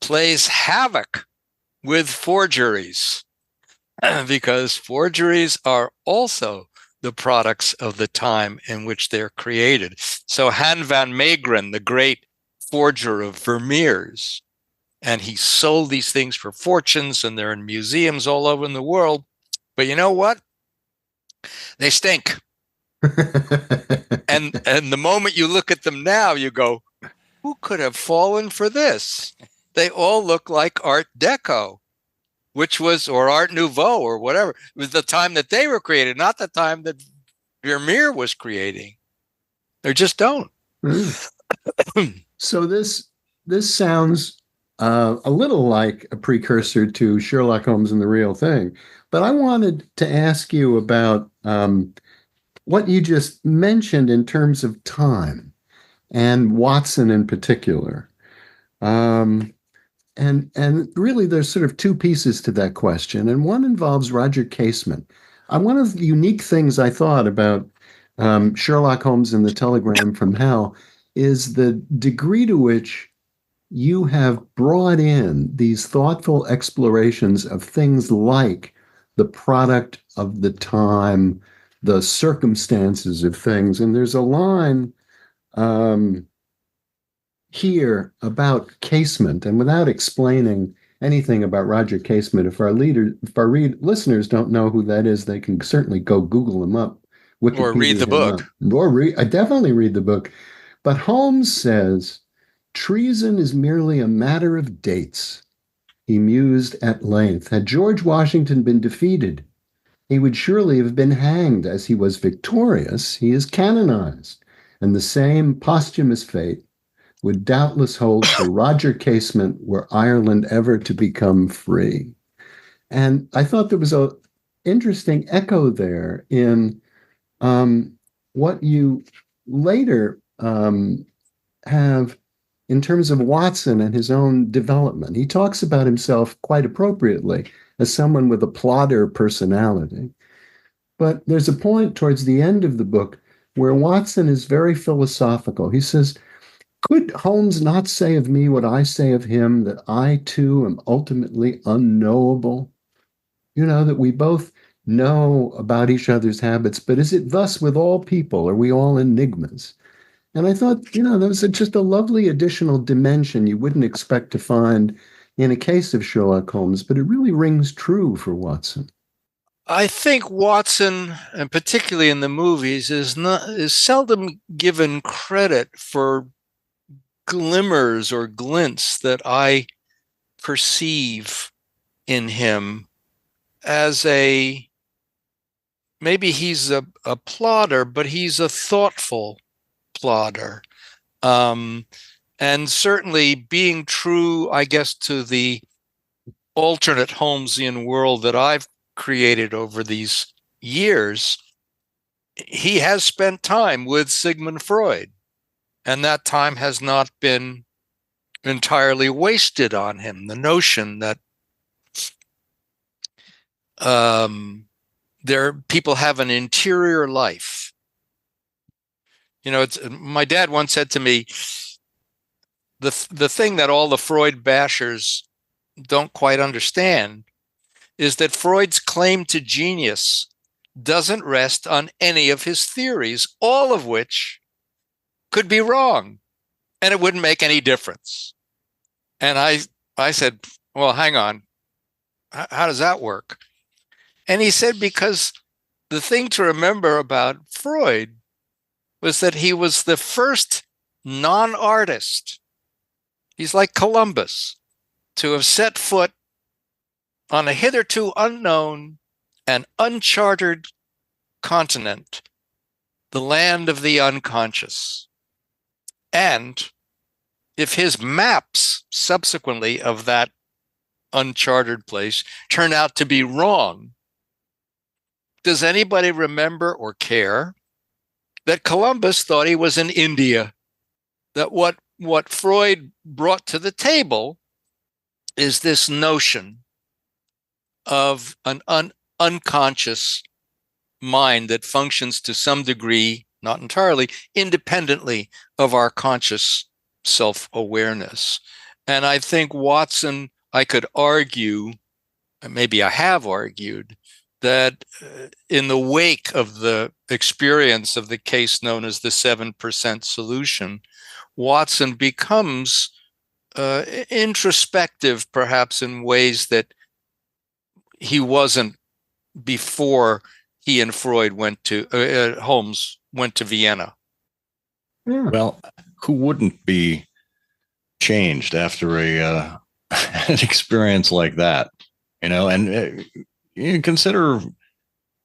plays havoc with forgeries, because forgeries are also the products of the time in which they're created. So Han van Meegeren, the great forger of Vermeers, and he sold these things for fortunes, and they're in museums all over in the world. But you know what? They stink. And the moment you look at them now, you go, who could have fallen for this? They all look like Art Deco, or Art Nouveau or whatever. It was the time that they were created, not the time that Vermeer was creating. They just don't. So this sounds a little like a precursor to Sherlock Holmes and the Real Thing. But I wanted to ask you about what you just mentioned in terms of time and Watson in particular. And really, there's sort of 2 pieces to that question, and one involves Roger Casement. One of the unique things I thought about Sherlock Holmes and the Telegram from Hell is the degree to which you have brought in these thoughtful explorations of things like the product of the time, the circumstances of things. And there's a line here about Casement, and without explaining anything about Roger Casement, if our listeners don't know who that is, they can certainly go Google him up, Wikipedia or read the book, I definitely read the book. But Holmes says, treason is merely a matter of dates. He mused at length. Had George Washington been defeated, he would surely have been hanged. As he was victorious, he is canonized, and the same posthumous fate would doubtless hold for Roger Casement were Ireland ever to become free. And I thought there was a interesting echo there in what you later have in terms of Watson and his own development. He talks about himself quite appropriately as someone with a plodder personality. But there's a point towards the end of the book where Watson is very philosophical. He says, could Holmes not say of me what I say of him, that I too am ultimately unknowable? You know, that we both know about each other's habits, but is it thus with all people? Are we all enigmas? And I thought, you know, that was just a lovely additional dimension you wouldn't expect to find in a case of Sherlock Holmes, but it really rings true for Watson. I think Watson, and particularly in the movies, is seldom given credit for glimmers or glints that I perceive in him as maybe he's a plodder, but he's a thoughtful plodder. And certainly being true, I guess, to the alternate Holmesian world that I've created over these years, he has spent time with Sigmund Freud, and that time has not been entirely wasted on him. The notion that people have an interior life. You know, my dad once said to me, the thing that all the Freud bashers don't quite understand is that Freud's claim to genius doesn't rest on any of his theories, all of which could be wrong, and it wouldn't make any difference. And I said, well, hang on, how does that work? And he said, because the thing to remember about Freud was that he was the first non-artist. He's like Columbus, to have set foot on a hitherto unknown and uncharted continent, the land of the unconscious. And if his maps subsequently of that uncharted place turn out to be wrong, does anybody remember or care that Columbus thought he was in India? That what Freud brought to the table is this notion of an unconscious mind that functions to some degree, not entirely, independently of our conscious self-awareness. And I think Watson, I could argue, and maybe I have argued, that in the wake of the experience of the case known as the 7% solution, Watson becomes introspective, perhaps in ways that he wasn't before he and Freud Holmes went to Vienna. Yeah. Well, who wouldn't be changed after an experience like that? You know, and you consider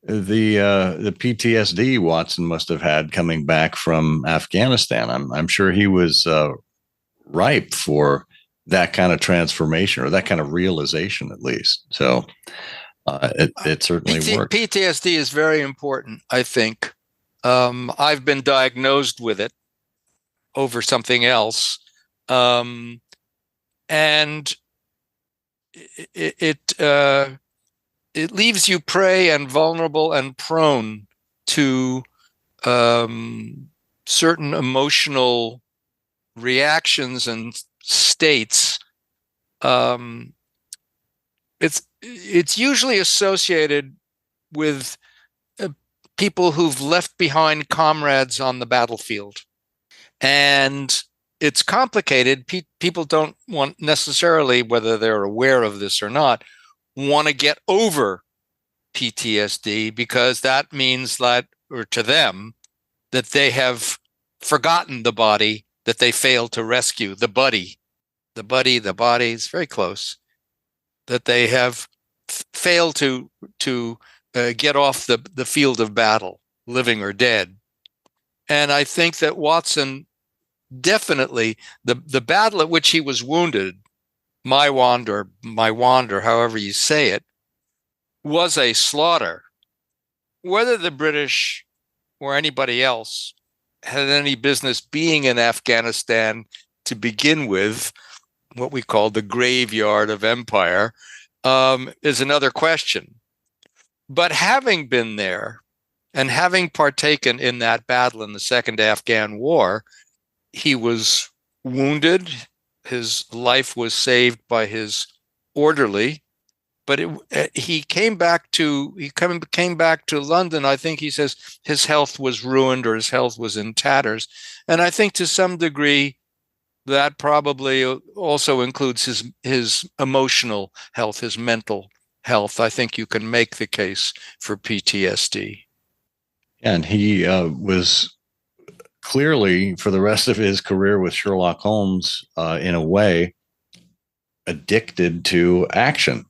the PTSD Watson must have had coming back from Afghanistan. I'm sure he was ripe for that kind of transformation or that kind of realization, at least. So it certainly worked. PTSD is very important, I think. I've been diagnosed with it over something else. And it leaves you prey and vulnerable and prone to certain emotional reactions and states. It's usually associated with people who've left behind comrades on the battlefield, and it's complicated. People don't want necessarily, whether they're aware of this or not, want to get over PTSD, because that means that, or to them, that they have forgotten the body that they failed to rescue, the body is very close, that they have failed to get off the field of battle, living or dead. And I think that Watson definitely, the battle at which he was wounded, my wand, or however you say it, was a slaughter. Whether the British or anybody else had any business being in Afghanistan to begin with, what we call the graveyard of empire, is another question. But having been there and having partaken in that battle in the Second Afghan War, he was wounded. His life was saved by his orderly, but he came back to London. I think he says his health was ruined or his health was in tatters, and I think to some degree that probably also includes his emotional health, his mental health. I think you can make the case for PTSD. And he was clearly, for the rest of his career with Sherlock Holmes, in a way, addicted to action.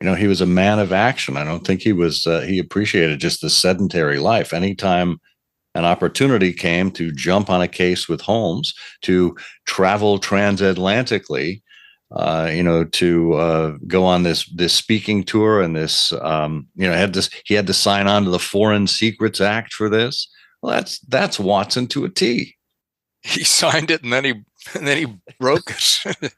He was a man of action. I don't think he appreciated just the sedentary life. Anytime an opportunity came to jump on a case with Holmes, to travel transatlantically, to go on this speaking tour, and this, he had to sign on to the Foreign Secrets Act for this. Well, that's Watson to a T. He signed it and then he broke it.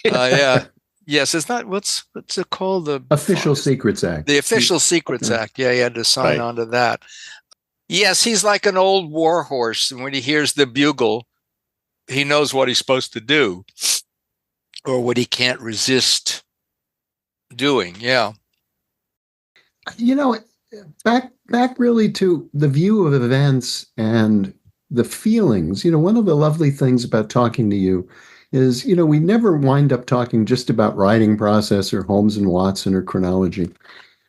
Yeah. Yes, it's not what's it called? The Official Secrets Act. The Official Secrets Act. Yeah, he had to sign on to that. Yes, he's like an old war horse, and when he hears the bugle, he knows what he's supposed to do, or what he can't resist doing. Yeah. Back really to the view of events and the feelings. One of the lovely things about talking to you is, we never wind up talking just about writing process or Holmes and Watson or chronology.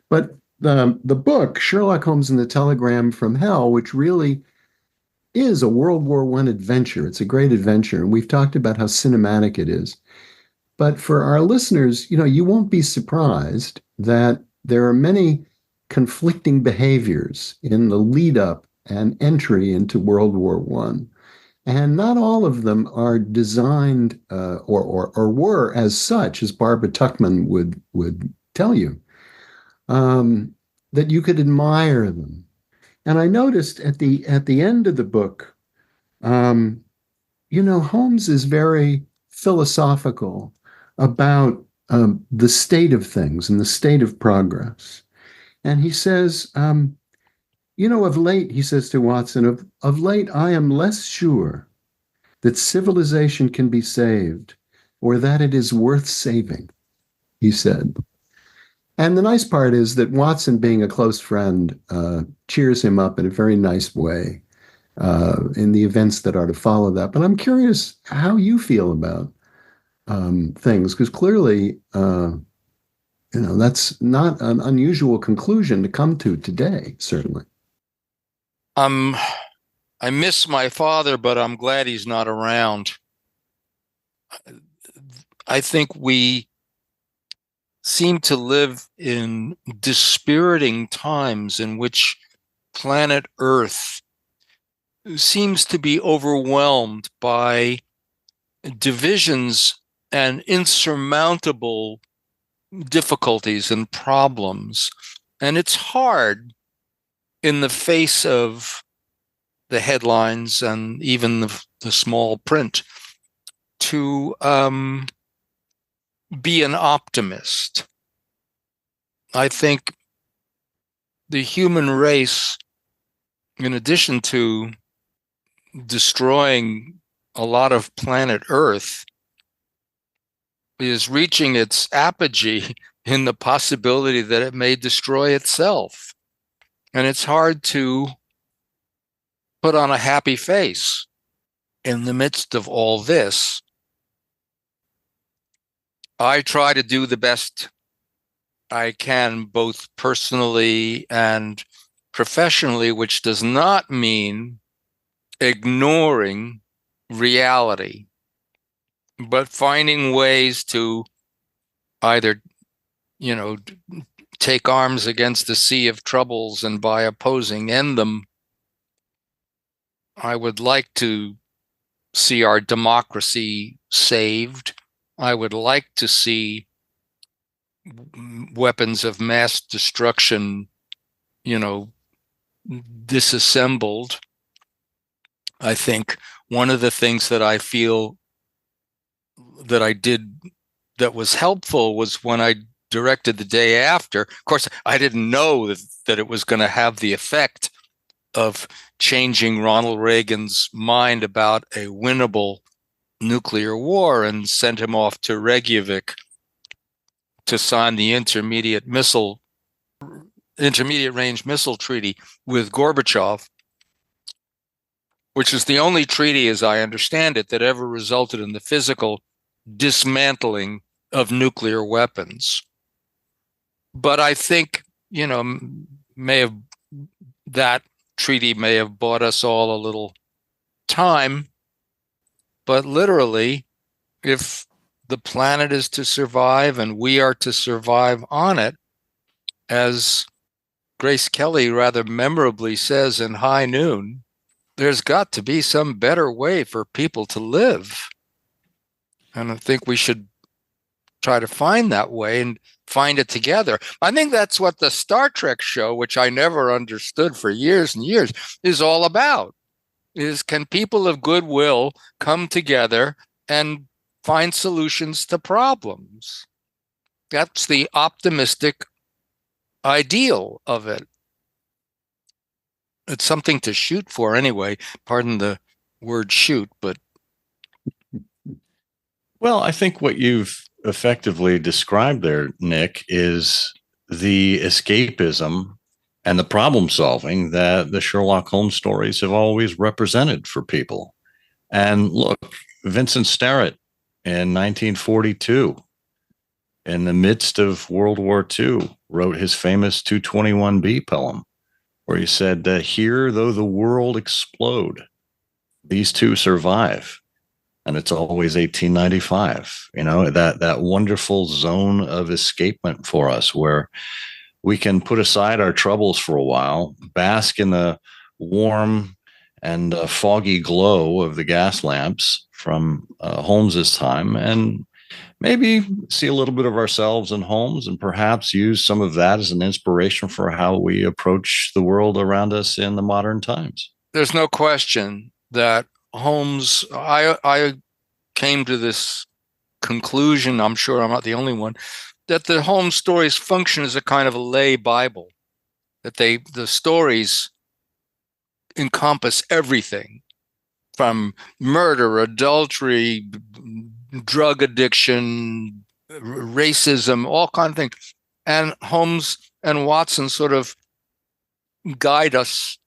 But the book, Sherlock Holmes and the Telegram from Hell, which really is a World War I adventure. It's a great adventure. And we've talked about how cinematic it is. But for our listeners, you won't be surprised that there are many conflicting behaviors in the lead up and entry into World War I. And not all of them are designed or were as such, as Barbara Tuchman would tell you, that you could admire them. And I noticed at the end of the book, Holmes is very philosophical about the state of things and the state of progress. And he says, of late, he says to Watson, of late, I am less sure that civilization can be saved or that it is worth saving, he said. And the nice part is that Watson, being a close friend, cheers him up in a very nice way in the events that are to follow that. But I'm curious how you feel about things, because clearly, that's not an unusual conclusion to come to today, certainly. I miss my father, but I'm glad he's not around. I think we seem to live in dispiriting times in which planet Earth seems to be overwhelmed by divisions and insurmountable difficulties and problems. And it's hard in the face of the headlines and even the small print to be an optimist. I think the human race, in addition to destroying a lot of planet Earth, is reaching its apogee in the possibility that it may destroy itself. And it's hard to put on a happy face in the midst of all this. I try to do the best I can, both personally and professionally, which does not mean ignoring reality, but finding ways to either, take arms against the sea of troubles and by opposing end them. I would like to see our democracy saved. I would like to see weapons of mass destruction, disassembled. I think one of the things that I feel that I did that was helpful was when I directed The Day After. Of course, I didn't know that it was going to have the effect of changing Ronald Reagan's mind about a winnable nuclear war and sent him off to Reykjavik to sign the intermediate range missile treaty with Gorbachev, which is the only treaty, as I understand it, that ever resulted in the physical dismantling of nuclear weapons. But I think, that treaty may have bought us all a little time. But literally, if the planet is to survive and we are to survive on it, as Grace Kelly rather memorably says in High Noon, there's got to be some better way for people to live. And I think we should try to find that way and find it together. I think that's what the Star Trek show, which I never understood for years and years, is all about. Is can people of goodwill come together and find solutions to problems? That's the optimistic ideal of it. It's something to shoot for anyway. Pardon the word shoot, but. Well, I think what you've effectively described there, Nick, is the escapism and the problem solving that the Sherlock Holmes stories have always represented for people. And look, Vincent Starrett in 1942, in the midst of World War II, wrote his famous 221B poem, where he said, "Here, though the world explode, these two survive." And it's always 1895, that wonderful zone of escapement for us where we can put aside our troubles for a while, bask in the warm and foggy glow of the gas lamps from Holmes's time, and maybe see a little bit of ourselves in Holmes and perhaps use some of that as an inspiration for how we approach the world around us in the modern times. There's no question that Holmes, I came to this conclusion, I'm sure I'm not the only one, that the Holmes stories function as a kind of a lay Bible, that the stories encompass everything from murder, adultery, drug addiction, racism, all kinds of things. And Holmes and Watson sort of guide us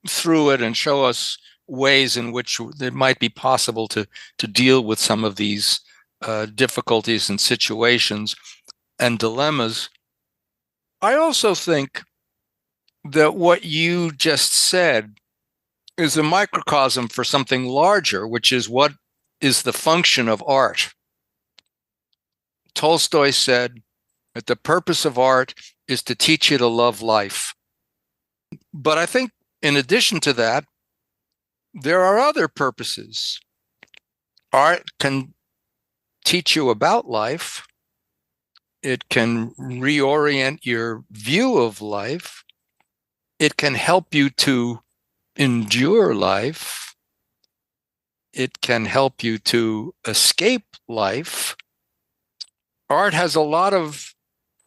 through it and show us ways in which it might be possible to deal with some of these difficulties and situations and dilemmas. I also think that what you just said is a microcosm for something larger, which is what is the function of art. Tolstoy said that the purpose of art is to teach you to love life. But I think in addition to that, there are other purposes. Art can teach you about life. It can reorient your view of life. It can help you to endure life. It can help you to escape life. Art has a lot of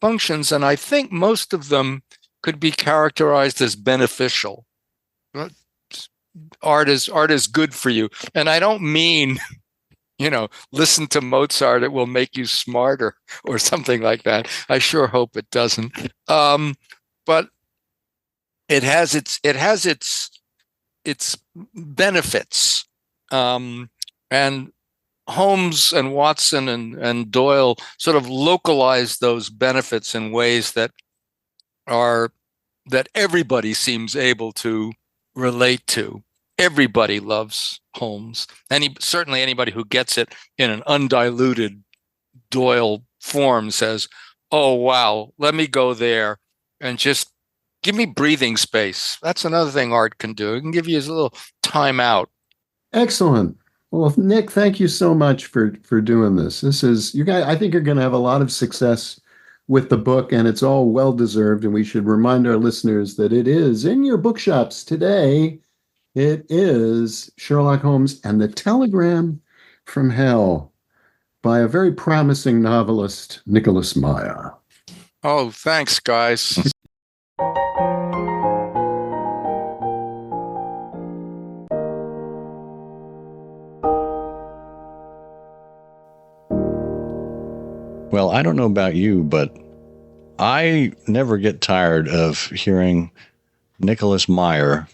functions, and I think most of them could be characterized as beneficial. Art is good for you. And I don't mean, listen to Mozart, it will make you smarter or something like that. I sure hope it doesn't. But it has its benefits. And Holmes and Watson and Doyle sort of localize those benefits in ways that everybody seems able to relate to. Everybody loves Holmes. Certainly anybody who gets it in an undiluted Doyle form says, "Oh, wow, let me go there and just give me breathing space." That's another thing art can do. It can give you a little time out. Excellent. Well, Nick, thank you so much for doing this. This is, you guys, I think you're going to have a lot of success with the book, and it's all well-deserved, and we should remind our listeners that it is in your bookshops today. It is Sherlock Holmes and the Telegram from Hell by a very promising novelist, Nicholas Meyer. Oh, thanks, guys. Well, I don't know about you, but I never get tired of hearing Nicholas Meyer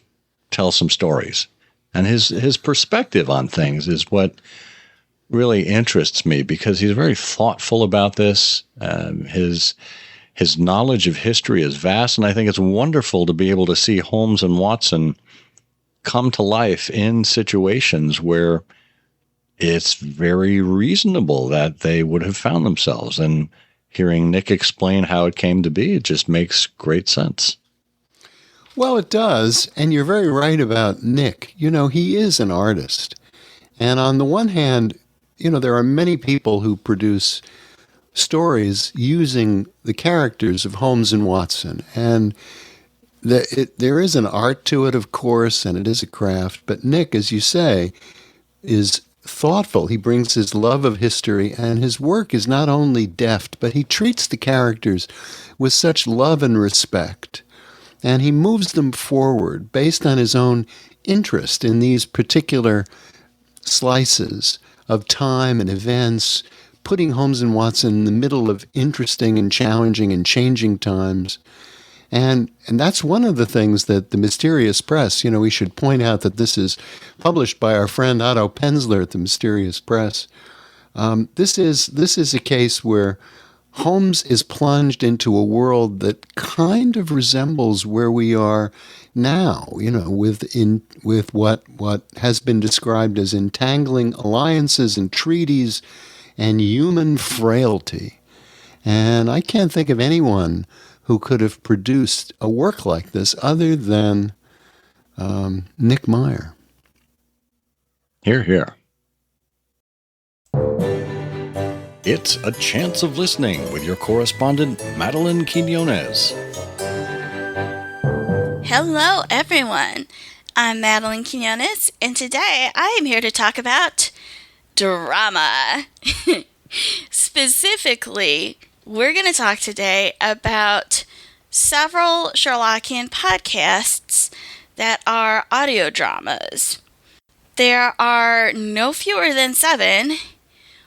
tell some stories. And his perspective on things is what really interests me, because he's very thoughtful about this. His knowledge of history is vast, and I think it's wonderful to be able to see Holmes and Watson come to life in situations where it's very reasonable that they would have found themselves. And hearing Nick explain how it came to be, it just makes great sense. Well, it does, and you're very right about Nick. You know, he is an artist. And on the one hand, you know, there are many people who produce stories using the characters of Holmes and Watson. And there is an art to it, of course, and it is a craft. But Nick, as you say, is thoughtful. He brings his love of history, and his work is not only deft, but he treats the characters with such love and respect. And he moves them forward based on his own interest in these particular slices of time and events, putting Holmes and Watson in the middle of interesting and challenging and changing times. And that's one of the things that the Mysterious Press, you know, we should point out that this is published by our friend Otto Penzler at the Mysterious Press. This is a case where Holmes is plunged into a world that kind of resembles where we are now, you know, with what has been described as entangling alliances and treaties and human frailty. And I can't think of anyone who could have produced a work like this other than Nick Meyer. Hear, hear. It's A Chance of Listening with your correspondent, Madeline Quinones. Hello, everyone. I'm Madeline Quinones, and today I am here to talk about drama. Specifically, we're going to talk today about several Sherlockian podcasts that are audio dramas. There are no fewer than 7,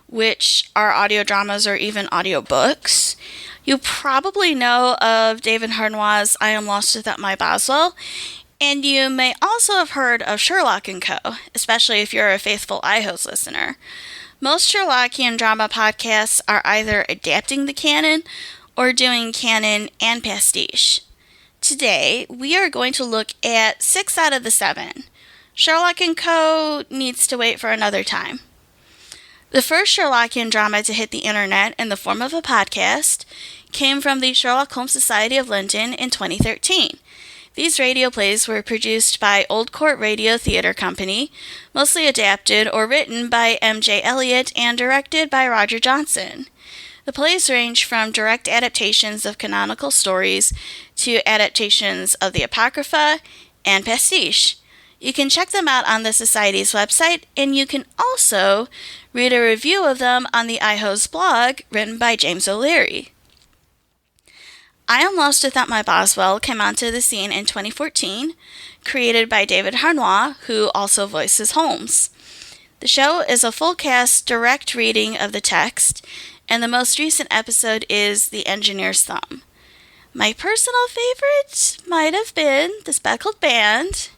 which are audio dramas or even audiobooks. You probably know of David Harnois' I Am Lost Without My Boswell, and you may also have heard of Sherlock & Co., especially if you're a faithful iHost listener. Most Sherlockian drama podcasts are either adapting the canon or doing canon and pastiche. Today, we are going to look at 6 out of the 7. Sherlock & Co. needs to wait for another time. The first Sherlockian drama to hit the internet in the form of a podcast came from the Sherlock Holmes Society of London in 2013. These radio plays were produced by Old Court Radio Theatre Company, mostly adapted or written by M.J. Eliot and directed by Roger Johnson. The plays range from direct adaptations of canonical stories to adaptations of the Apocrypha and pastiche. You can check them out on the Society's website, and you can also read a review of them on the iHost blog written by James O'Leary. I Am Lost Without My Boswell came onto the scene in 2014, created by David Harnois, who also voices Holmes. The show is a full-cast direct reading of the text, and the most recent episode is The Engineer's Thumb. My personal favorite might have been The Speckled Band,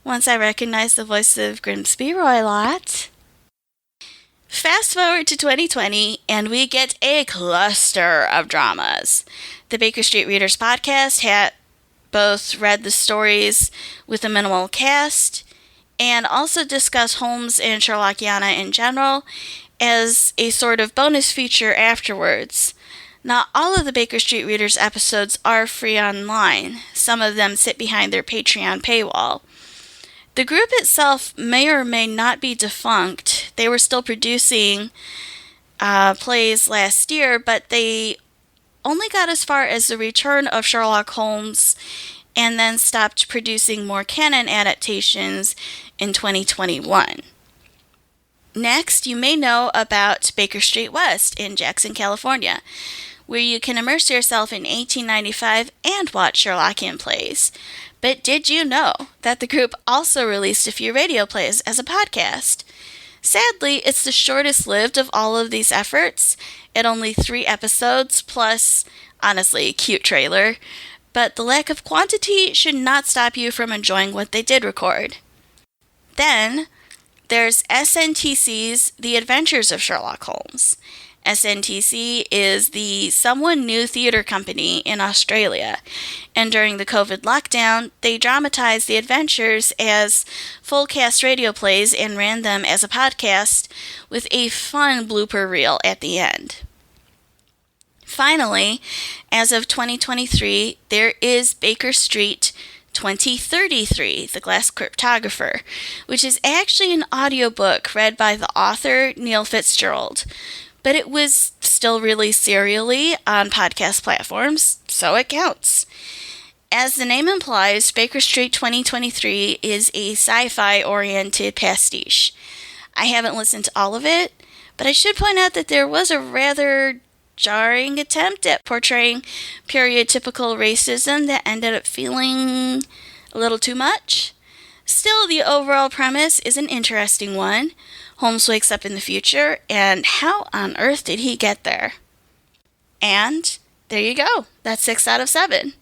once I recognized the voice of Grimsby Roylott. Fast forward to 2020, and we get a cluster of dramas. The Baker Street Readers podcast had both read the stories with a minimal cast and also discussed Holmes and Sherlockiana in general as a sort of bonus feature afterwards. Not all of the Baker Street Readers episodes are free online. Some of them sit behind their Patreon paywall. The group itself may or may not be defunct. They were still producing plays last year, but they only got as far as The Return of Sherlock Holmes and then stopped producing more canon adaptations in 2021. Next, you may know about Baker Street West in Jackson, California, where you can immerse yourself in 1895 and watch Sherlockian plays. But did you know that the group also released a few radio plays as a podcast? Sadly, it's the shortest lived of all of these efforts, at only 3 episodes, plus, honestly, a cute trailer. But the lack of quantity should not stop you from enjoying what they did record. Then, there's SNTC's The Adventures of Sherlock Holmes. SNTC is the Someone New theater company in Australia, and during the COVID lockdown, they dramatized the adventures as full-cast radio plays and ran them as a podcast with a fun blooper reel at the end. Finally, as of 2023, there is Baker Street 2033, The Glass Cryptographer, which is actually an audiobook read by the author Neil Fitzgerald, but it was still released serially on podcast platforms, so it counts. As the name implies, Baker Street 2023 is a sci-fi-oriented pastiche. I haven't listened to all of it, but I should point out that there was a rather jarring attempt at portraying period-typical racism that ended up feeling a little too much. Still, the overall premise is an interesting one. Holmes wakes up in the future, and how on earth did he get there? And there you go. That's 6 out of 7.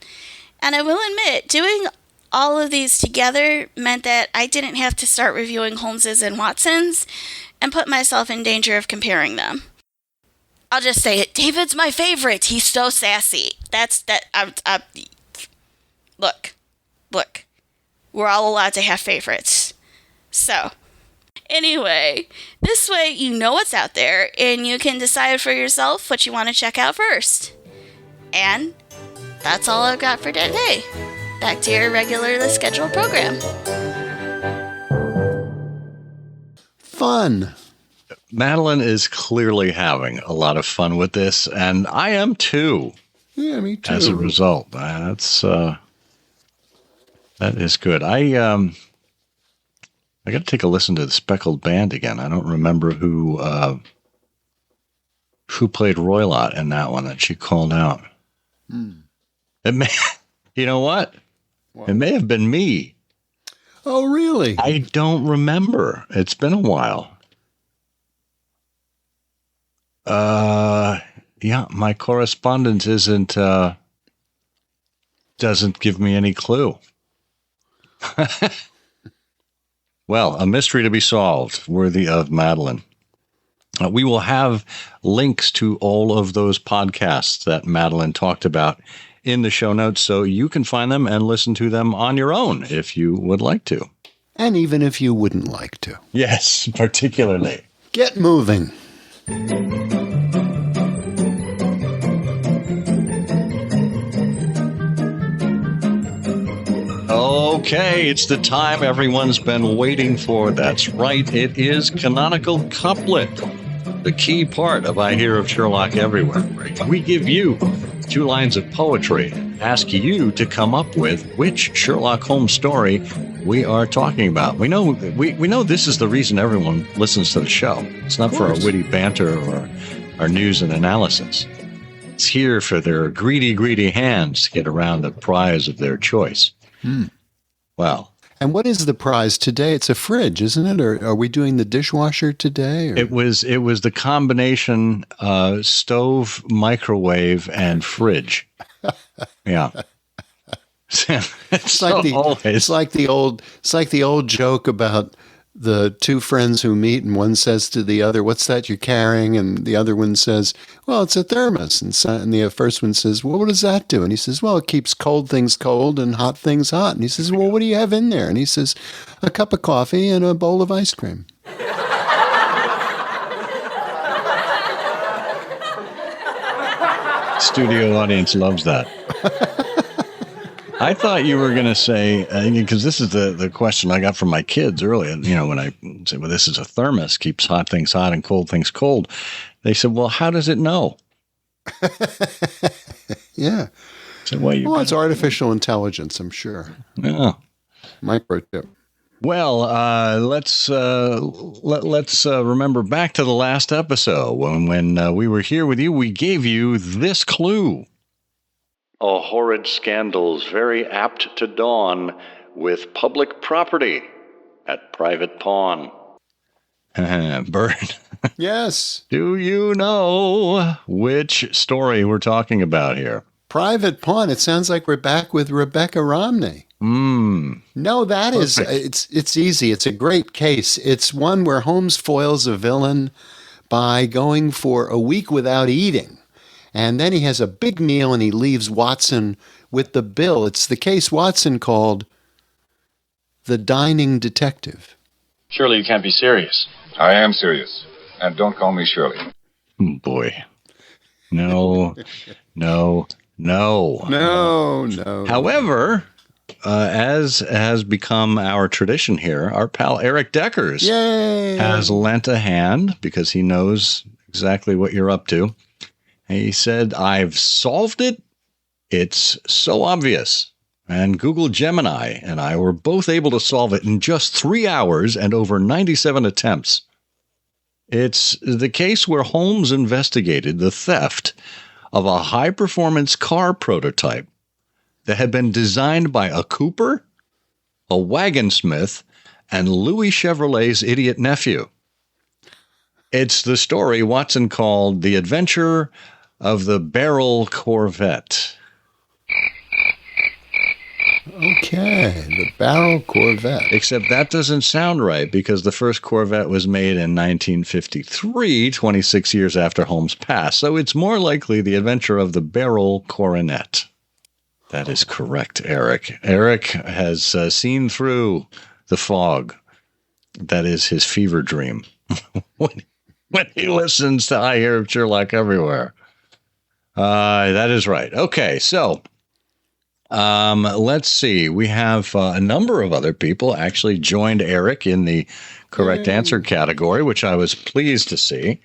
And I will admit, doing all of these together meant that I didn't have to start reviewing Holmeses and Watsons and put myself in danger of comparing them. I'll just say it. David's my favorite. He's so sassy. Look. We're all allowed to have favorites. So, anyway, this way you know what's out there and you can decide for yourself what you want to check out first. And that's all I've got for today. Back to your regularly scheduled program. Fun. Madeline is clearly having a lot of fun with this, and I am too. Yeah, me too. As a result, that is good. I got to take a listen to the Speckled Band again. I don't remember who played Roylott in that one that she called out. It may, you know what? It may have been me. Oh, really? I don't remember. It's been a while. Yeah, my correspondence doesn't give me any clue. Well, a mystery to be solved, worthy of Madeline. We will have links to all of those podcasts that Madeline talked about in the show notes, so you can find them and listen to them on your own if you would like to. And even if you wouldn't like to. Yes, particularly. Get moving. Okay, it's the time everyone's been waiting for. That's right, it is Canonical Couplet, the key part of I Hear of Sherlock Everywhere. We give you 2 lines of poetry, ask you to come up with which Sherlock Holmes story we are talking about. We know this is the reason everyone listens to the show. It's not for our witty banter or our news and analysis. It's here for their greedy hands to get around the prize of their choice. Well. And what is the prize today? It's a fridge, isn't it? Or are we doing the dishwasher today? Or? It was the combination stove, microwave, and fridge. Yeah. It's like the old joke about the 2 friends who meet, and one says to the other, "What's that you're carrying?" And the other one says, "Well, it's a thermos." And the first one says, "Well, what does that do?" And he says, "Well, it keeps cold things cold and hot things hot." And he says, "Well, what do you have in there?" And he says, "A cup of coffee and a bowl of ice cream." Studio audience loves that. I thought you were going to say, because this is the question I got from my kids earlier, when I said, well, this is a thermos, keeps hot things hot and cold things cold. They said, well, how does it know? Yeah. So why you? Well, it's artificial intelligence, I'm sure. Yeah. Microchip. Well, let's remember back to the last episode when we were here with you. We gave you this clue: a horrid scandal's very apt to dawn with public property at private pawn. Bert, Yes. do you know which story we're talking about here? Private pawn. It sounds like we're back with Rebecca Romney. No, that Perfect. it's easy. It's a great case. It's one where Holmes foils a villain by going for a week without eating. And then he has a big meal and he leaves Watson with the bill. It's the case Watson called The Dining Detective. Surely you can't be serious. I am serious. And don't call me Shirley. Boy. No. However, as has become our tradition here, our pal Eric Deckers has lent a hand because he knows exactly what you're up to. He said, I've solved it. It's so obvious. And Google Gemini and I were both able to solve it in just 3 hours and over 97 attempts. It's the case where Holmes investigated the theft of a high-performance car prototype that had been designed by a cooper, a wagonsmith, and Louis Chevrolet's idiot nephew. It's the story Watson called The Adventure of the Barrel Corvette. Okay, the Barrel Corvette. Except that doesn't sound right because the first Corvette was made in 1953, 26 years after Holmes passed. So it's more likely The Adventure of the Barrel Coronet. That is correct, Eric. Eric has seen through the fog. That is his fever dream. when he listens to I Hear of Sherlock Everywhere. That is right. Okay, so let's see. We have a number of other people actually joined Eric in the correct answer category, which I was pleased to see.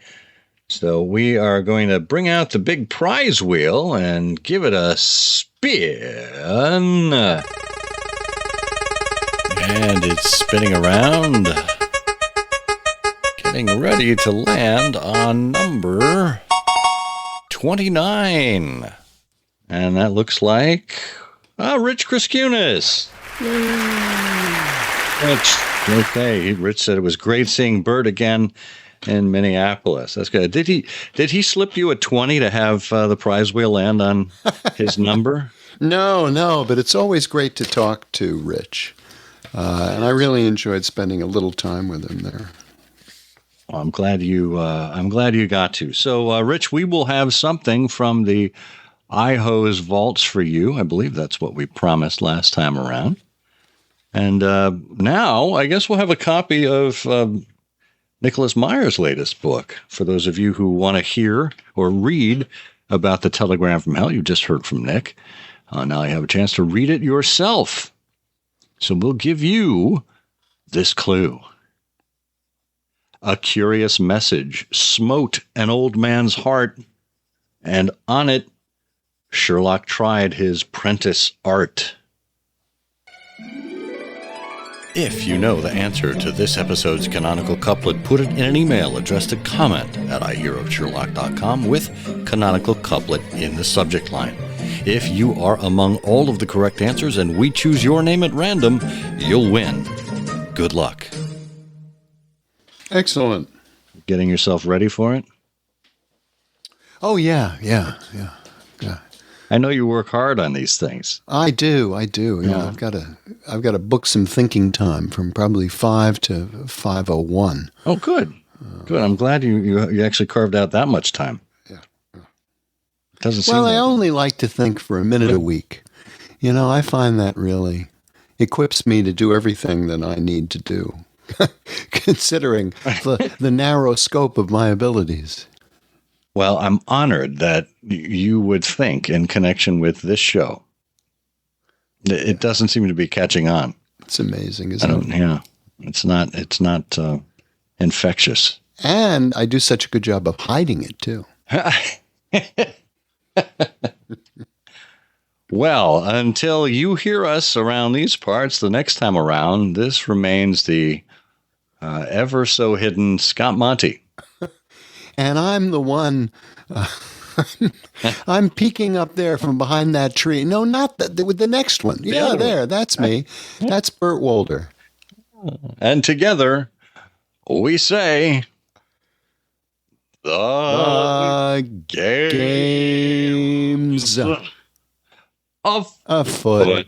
So we are going to bring out the big prize wheel and give it a spin. And it's spinning around, getting ready to land on number 29. And that looks like Rich Kriskunis. Rich. Okay, Rich said it was great seeing Bert again in Minneapolis. That's good. Did he slip you a 20 to have the prize wheel land on his number? No, but it's always great to talk to Rich. And I really enjoyed spending a little time with him there. Well, I'm glad you got to. So, Rich, we will have something from the iHose vaults for you. I believe that's what we promised last time around. And now I guess we'll have a copy of Nicholas Meyer's latest book. For those of you who want to hear or read about the Telegram from Hell, you just heard from Nick. Now you have a chance to read it yourself. So we'll give you this clue. A curious message smote an old man's heart, and on it Sherlock tried his prentice art. If you know the answer to this episode's canonical couplet, put it in an email addressed to comment@ihearofsherlock.com with canonical couplet in the subject line. If you are among all of the correct answers and we choose your name at random, you'll win. Good luck. Excellent. Getting yourself ready for it? Oh, yeah. I know you work hard on these things. I do. Yeah, I've got to book some thinking time from probably 5 to 5:01. Oh, good. Good. I'm glad you actually carved out that much time. Yeah. Doesn't seem well, I like only like to think for a minute a week. I find that really equips me to do everything that I need to do, considering the narrow scope of my abilities. Well, I'm honored that you would think in connection with this show. It doesn't seem to be catching on. It's amazing, isn't it? Yeah. It's not infectious. And I do such a good job of hiding it, too. Well, until you hear us around these parts the next time around, this remains the ever so hidden Scott Monty. And I'm the one, I'm peeking up there from behind that tree. No, not with the next one. Yeah, there, that's me. That's Burt Wolder. And together, we say, the games afoot.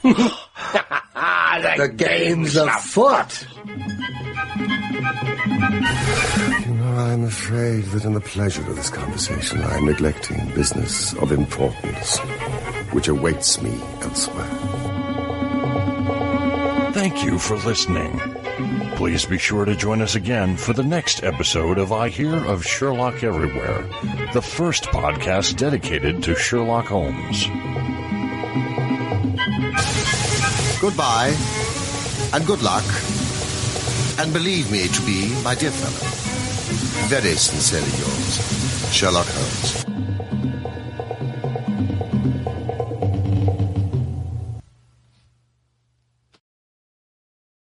The game's afoot. You know, I'm afraid that in the pleasure of this conversation, I'm neglecting business of importance, which awaits me elsewhere. Thank you for listening. Please be sure to join us again for the next episode of I Hear of Sherlock Everywhere, the first podcast dedicated to Sherlock Holmes. Goodbye, and good luck, and believe me to be, my dear fellow, very sincerely yours, Sherlock Holmes.